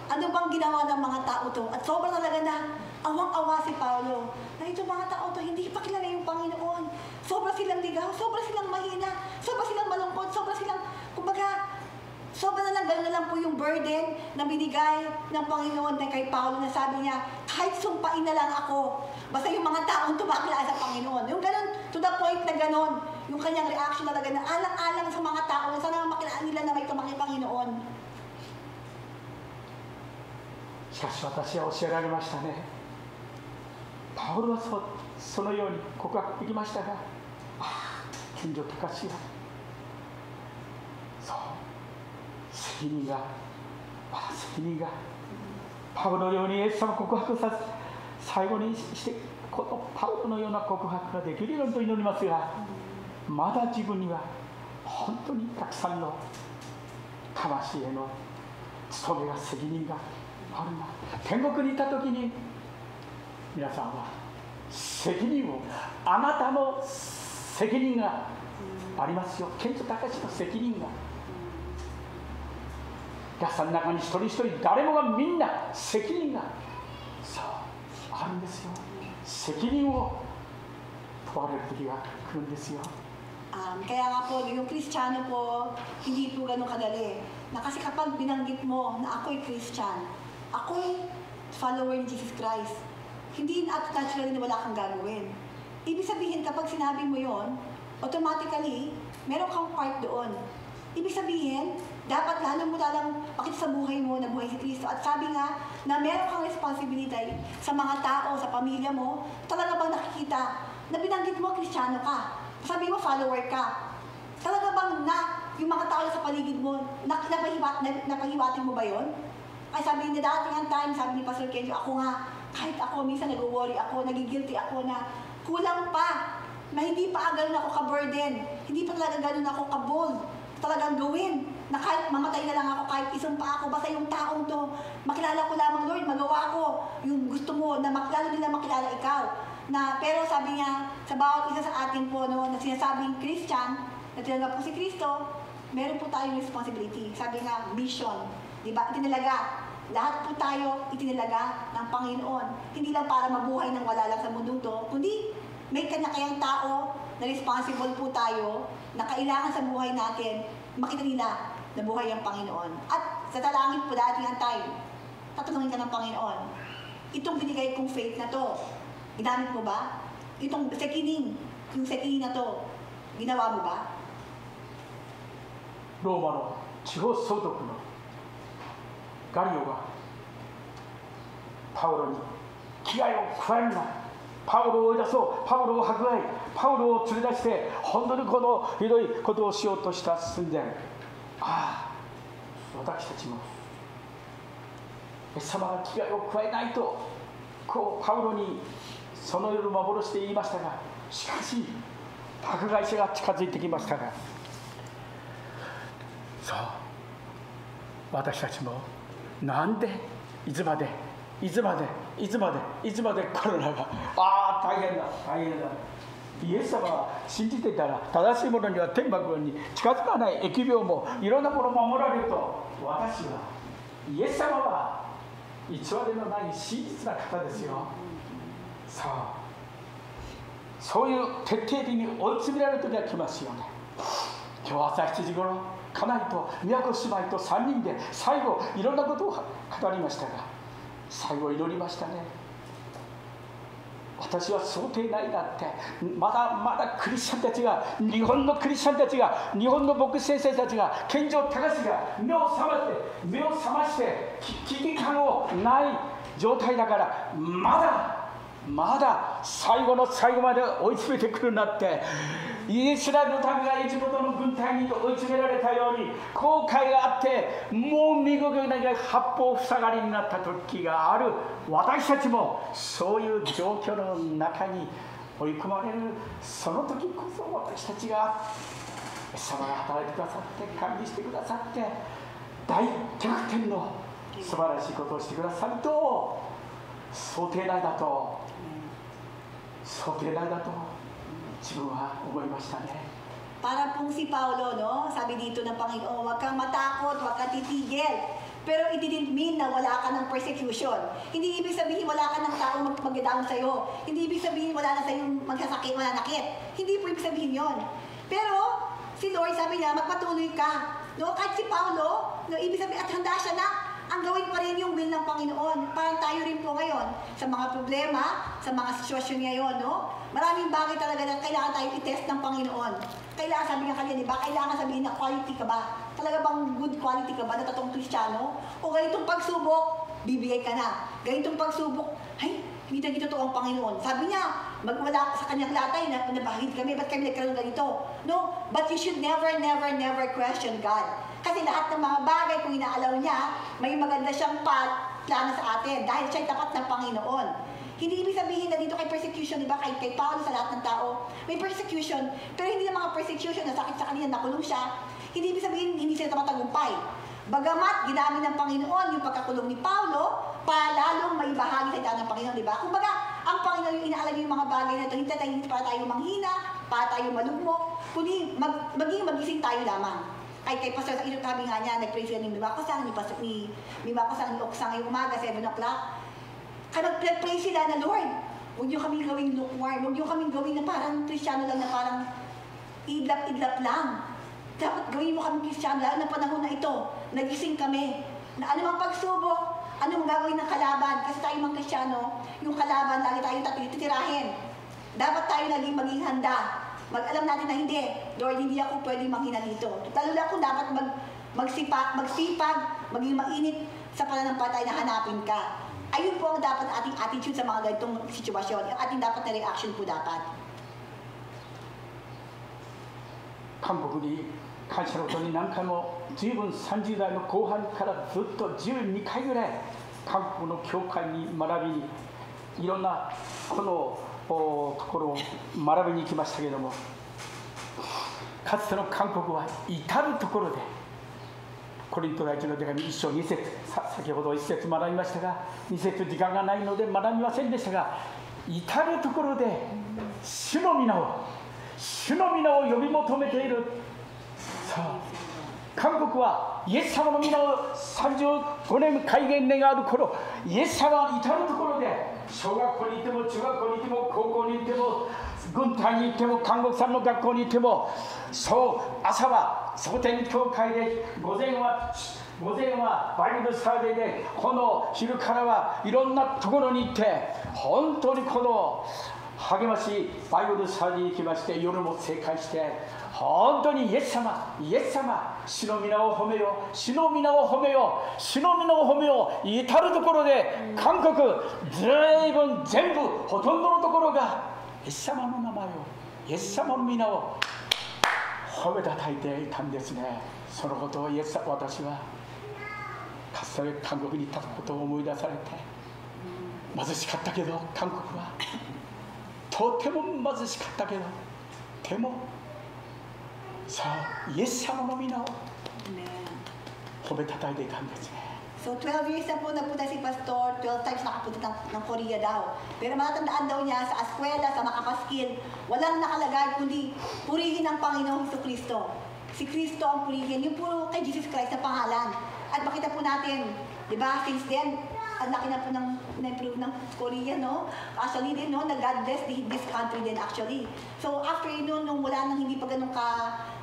ano bang ginawa ng mga tao to. At sobrang talaga na awang-awa si Paulo na itong mga tao to hindi pa kilala yung Panginoon. Sobrang silang ligaw, sobrang silang mahina, sobrang silang malungkot, sobrang silang, kumbaga, sobrang na lang, gano'n na lang po yung burden na binigay ng Panginoon na kay Paulo na sabi niya, kahit sumpain na lang ako, basta yung mga taong tumakila sa Panginoon. Yung gano'n, to the point na gano'n, yung kanyang reaction talaga na alang-alang sa mga tao na sana makilaan nila na may tumakil Panginoon. しかし私は教えられましたね。パウロはそのように告白できましたが、金城隆はそう責任がパウロのようにイエス様を告白させ最後にしてこのパウロのような告白ができるようにと祈りますが、まだ自分には本当にたくさんの魂への務めが責任があるな。天国にいた時に皆さんは責任を、あなたの責任がありますよ。健人隆の責任が皆さんの中に一人一人誰もがみんな責任がそうあるんですよ。責任を問われる時が来るんですよ。Kaya nga po, yung Kristiyano po, hindi po ganun kadali. Na kasi kapag binanggit mo na ako'y Christian, ako'y follower ni Jesus Christ, hindi naturally na wala kang gagawin. Ibig sabihin, kapag sinabi mo yon, automatically, meron kang part doon. Ibig sabihin, dapat lalo mo lang pakita sa buhay mo na buhay si Kristo. At sabi nga, na meron kang responsibility sa mga tao, sa pamilya mo, talaga bang nakikita na binanggit mo, Kristiyano ka? Sabi mo, follower ka. Talaga bang yung mga tao sa paligid mo, napahiwating mo ba yon? Ay sabi ni dating ang time, sabi ni Pastor Kenjo, ako nga, kahit ako, minsan nag-worry ako, nagigilty ako na kulang pa, na hindi pa ganun ako ka-burden, hindi pa talaga ganun ako ka-bold, talagang gawin, na kahit mamatay na lang ako, kahit isang pa ako, basta yung taong to, makilala ko lamang, Lord, magawa ko yung gusto mo, na lalo nila makilala ikaw. Pero sabi niya, sa bawat isa sa atin po, no, na sinasabing Christian, na tinanggap po si Kristo, meron po tayong responsibility. Sabi nga, mission. Diba? Itinalaga. Lahat po tayo itinalaga ng Panginoon. Hindi lang para mabuhay ng wala lang sa mundong to, kundi may kanya-kayang tao na responsible po tayo, na kailangan sa buhay natin, makita nila na buhay ang Panginoon. At sa talangin po dati ang time, tatanungin ka ng Panginoon, itong binigay kong faith na to, ginamit mo ba? Itong sekining, yung sekining na to, ginawa mo ba? ローマの地方総督のガリオがパウロに気合を加えるな、パウロを追い出そう、パウロを迫害、パウロを連れ出して本当にこのひどいことをしようとした寸前、私たちもイエス様が気合を加えないとこうパウロにその夜幻で言いましたが、しかし迫害者が近づいてきましたが、そう私たちもなんでいつまでコロナが大変だイエス様は信じていたら正しいものには天幕に近づかない、疫病もいろんなもの守られると私はイエス様は偽りのない真実な方ですよ。そういう徹底的に追い詰められる時が来ますよね。今日朝7時頃、家内と宮子姉妹と3人で最後いろんなことを語りましたが、最後祈りましたね。私は想定内だって、まだクリスチャンたちが、日本のクリスチャンたちが、日本の牧師先生たちが、健常隆が目を覚まして危機感をない状態だから、まだ最後の最後まで追い詰めてくるなって、イスラエルの民がエジプトの軍隊に追い詰められたように、後悔があってもう身動きが八方塞がりになった時がある。私たちもそういう状況の中に追い込まれる。その時こそ私たちがイエス様が働いてくださって管理してくださって大逆転の素晴らしいことをしてくださると、想定内だと自分は思いましたね。Para pong si Paulo, no? Sabi dito ng Panginoon, huwag kang matakot, huwag kang titigil. Pero it didn't mean na wala ka ng persecution. Hindi ibig sabihin wala ka ng taong mag-down sa'yo. Hindi ibig sabihin wala na sa'yo magsasakit, mananakit. Hindi po ibig sabihin yon. Pero si Lord sabi niya, magpatuloy ka. No? Kahit si Paulo, no, ibig sabihin at handa siya na ang gawin pa rin yung will ng Panginoon. Parang tayo rin po ngayon sa mga problema, sa mga sitwasyon ngayon, no? Maraming bagay talaga na kailangan tayo i-test ng Panginoon. Kailangan, sabi nga kanina, diba? Kailangan sabihin na quality ka ba? Talaga bang good quality ka ba na totoong Kristiyano? O ganitong pagsubok, bibigay ka na. Ganitong pagsubok, ay, hindi na totoo ang Panginoon. Sabi niya, magwala sa kanyang latay na nabahid kami, ba't kami nagkaroon ganito? No? But you should never question God. Kasi lahat ng mga bagay, kung inaalaw niya, may maganda siyang plano sa atin dahil siya'y tapat ng Panginoon. Hindi ibig sabihin na dito kay persecution, di ba? Kay Paulo sa lahat ng tao, may persecution, pero hindi na mga persecution na sakit sa kanila, nakulong siya. Hindi ibig sabihin, hindi sila matagumpay. Bagamat ginamit ng Panginoon yung pagkakulong ni Paulo para lalong may bahagi sa daan ng Panginoon, di ba? Kumbaga, ang Panginoon yung inaalam yung mga bagay na ito, hindi para tayo manghina, para tayo malugmok, kundi maging magising tayo lamang. Kay Pastor sa ilo, sabi nga niya, nag-pray sila ni Mimakosang, ni Mimakosang, ni Oksang ngayong umaga, 7 o'clock. Kaya nag-pray sila na, Lord, huwag niyo kami gawing lukewarm, huwag niyo kami gawing na parang Kristiyano lang, na parang idlap-idlap lang. Dapat gawin mo kami Kristiyano, lalo na panahon na ito, nagising kami, na anumang pagsubok, anong gagawin ng kalaban, kasi tayo mga Kristiyano, yung kalaban, lagi tayo titirahin. Dapat tayo maging handa. Mag-alam natin na hindi, Lord, hindi ako pwedeng manghina dito. Lalo na kung dapat magsipag, maging mainit sa pananampalataya na hanapin ka. Ayun po ang dapat ating attitude sa mga ganitong sitwasyon. Yung ating dapat na reaction po dapat. 韓国に感謝のことに何回も随分30代の後半からずっと12回ぐらい韓国の教会に学びにいろんなこのところを学びに行きましたけれども、かつての韓国は至るところでコリント第一の手紙1章2節、先ほど1節学びましたが、2節時間がないので学びませんでしたが、至るところで主の皆を呼び求めている。さあ、韓国はイエス様の皆を35年戒厳令がある頃、イエス様は至るところで小学校に行っても中学校に行っても高校に行っても軍隊に行っても韓国産の学校に行っても、そう朝は蒼天教会で、午前はバイブルスタディで、この昼からはいろんなところに行って、本当にこの励ましいバイブルスタディに行きまして、夜も正解して、本当にイエス様、主の皆を褒めよう、主の皆を褒めよう、主の皆を褒めよう。至るところで韓国全部ほとんどのところがイエス様の名前を、イエス様の皆を褒めたたいていたんですね。そのことを私はかつて韓国に行ったことを思い出されて、貧しかったけど韓国はとても貧しかったけど、でもさあイエス様の皆を褒めたたいていたんですね。So 12 years na po nagpunta si Pastor, 12 times nakapunta ng Korea daw. Pero matatandaan daw niya sa eskwela, sa makapaskil, walang nakalagay kundi purihin ang Panginoong Jesucristo. Si Kristo ang purihin, yung puro kay Jesus Christ na pangalan. At makita po natin, Di ba? Since then, ang laki na po na-improve ng Korea, no? Actually din, no? Nag-God bless this country din actually. So after yun, nung wala nang hindi pa ganun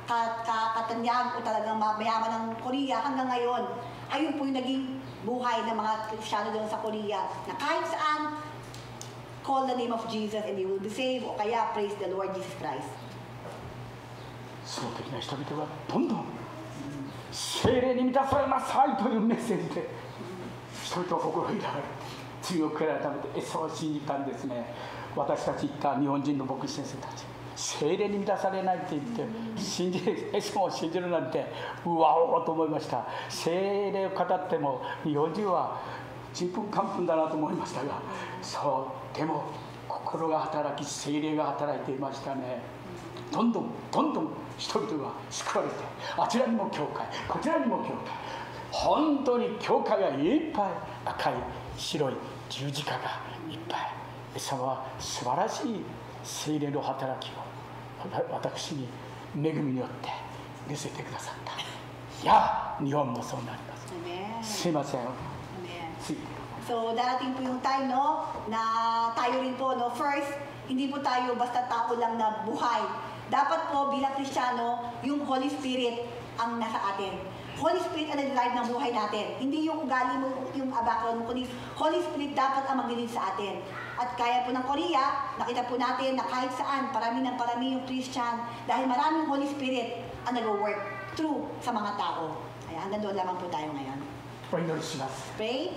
katanyag o talagang mayaman ng Korea hanggang ngayon, ayun po yung naging buhay ng mga Kristiyano doon sa Korea na kahit saan, call the name of Jesus and you will be saved o kaya praise the Lord Jesus Christ. その時の人々はどんどん聖霊に満たされなさいというメッセージで人々は心を開かれ強く改めてエサを信じたんですね。私たち言った日本人の牧師先生たち、聖霊に満たされないって言ってエサを信じるなんてうわおと思いました。聖霊を語っても日本人はちんぷんかんぷんだなと思いましたが、そうでも心が働き聖霊が働いていましたね。どんどん人々が救われて、あちらにも教会、こちらにも教会、本当に教会がいっぱい、赤い白い十字架がいっぱい。イエス様は素晴らしい聖霊の働きを私に恵みによって見せてくださった。いや、日本もそうなります。すいません。So darating po yung time, no, na tayo rin po, no, first, hindi po tayo basta tao lang na buhay. Dapat po bilang Kristiyano, yung Holy Spirit ang nasa atin. Holy Spirit ang nag-drive ng buhay natin. Hindi yung ugali mo, yung background mo, kundi Holy Spirit dapat ang mag-lead sa atin. At kaya po ng Korea, nakita po natin na kahit saan, parami yung Christian, dahil maraming Holy Spirit ang nag-work through sa mga tao. Kaya hanggang doon lamang po tayo ngayon. Pray.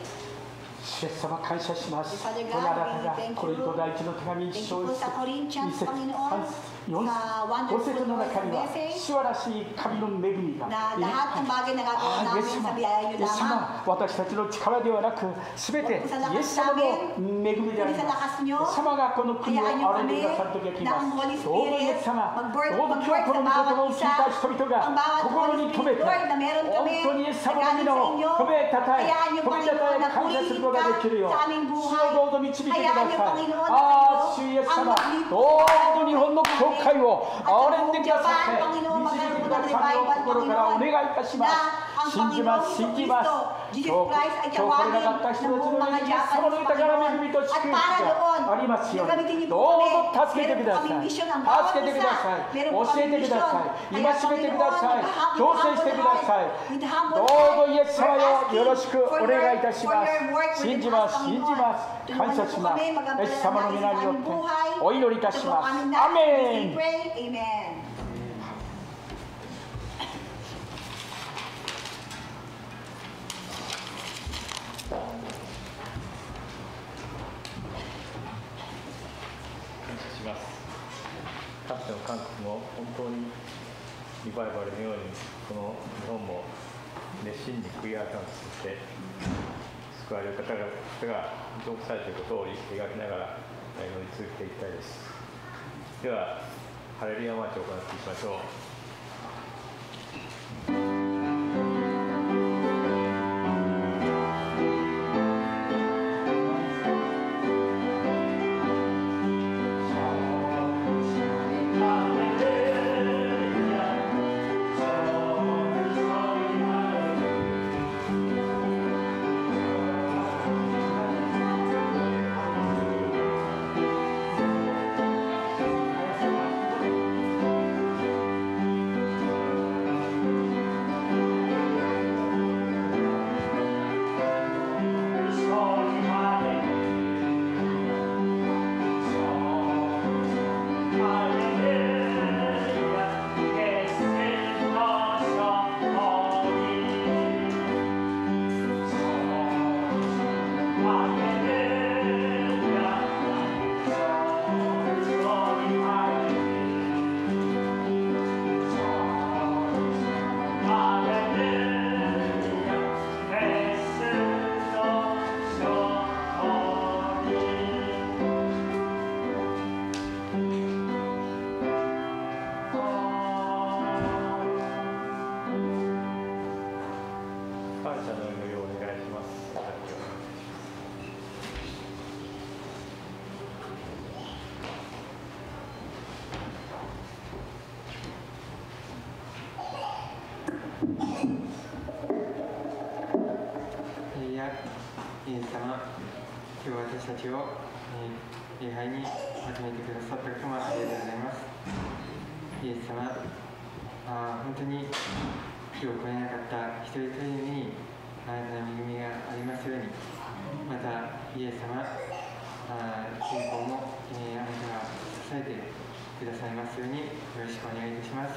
イエス様感謝します。このあなたがコリント第一の手紙1章1節2節3節5節の中には素晴らしい神の恵みがイエス様、私たちの力ではなく全てイエス様の恵みであります。イエス様がこの国を憐れんでくださる時が来ます。どうぞイエス様、どうぞ今日この御言葉を聞いた人々が心に留めて、本当にイエス様の皆を褒めたたえ感謝することができるよう、主をどうぞ導いてください。ああ、主イエス様、どうぞ日本の教会を憐れんでくださって、導いてくださる心からお願いいたします。信じます、信じます。今日来れなかった人たちの上にイエス様の豊かな恵みと祝福がありますように、どうぞ助けてください。助けてください。教えてください。戒めてください。強制してください。どうぞイエス様よ、よろしくお願いいたします。信じます、信じます。感謝します。イエス様の皆によってお祈りいたします。アメン。かつての韓国も本当にリバイバルのようにこの日本も熱心に悔い改めして救われる方が浄化されていることを描きながら祈り続けていきたいです。ではハレルヤマーチを行っていきましょう。「イエス様、今日私たちを、礼拝に集めてくださったこともありがとうございます。イエス様、本当に今日来れなかった一人一人にあなたの恵みがありますように、またイエス様、信仰も、あなたが支えてくださいますようによろしくお願いいたします。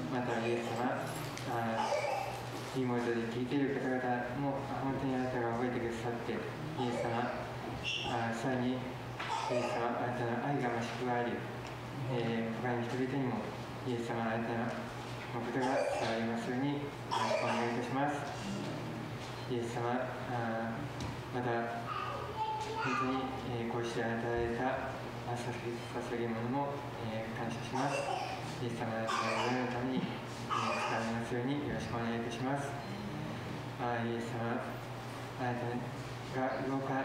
またイエス様、リモートで聞いている方々も本当にあなたが覚えてくださって、イエス様、さらにイエス様、あなたの愛が増し加わり、他の人々にもイエス様、あなたのことが伝わりますようによろしくお願いいたします。イエス様、また本当に、こうして与えられた捧げ物も、感謝します。イエス様の愛のために使われますようによろしくお願いいたします。イエス様、あなたがどうか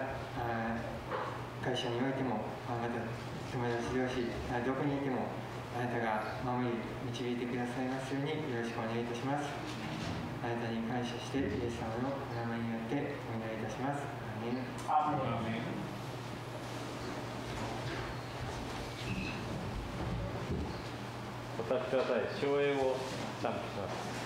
会社においても、また友達同士、どこにいてもあなたが守り導いてくださいますようによろしくお願いいたします。あなたに感謝してイエス様のお名前によってお願いいたします。アーメン。アーメン。お立ちください。唱詠を賛美します。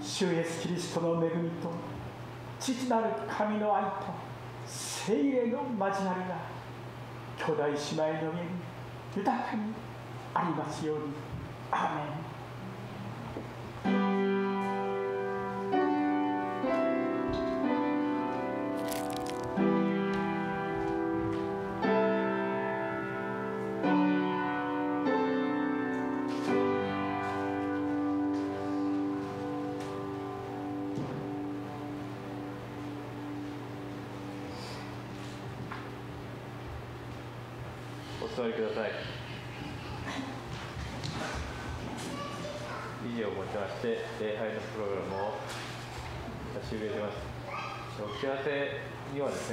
主イエス・キリストの恵みと父なる神の愛と聖霊の交わりが兄弟姉妹の上に豊かにありますように。アーメン。お座りください。以上をもちまして礼拝のプログラムを終了します。お知らせにはですね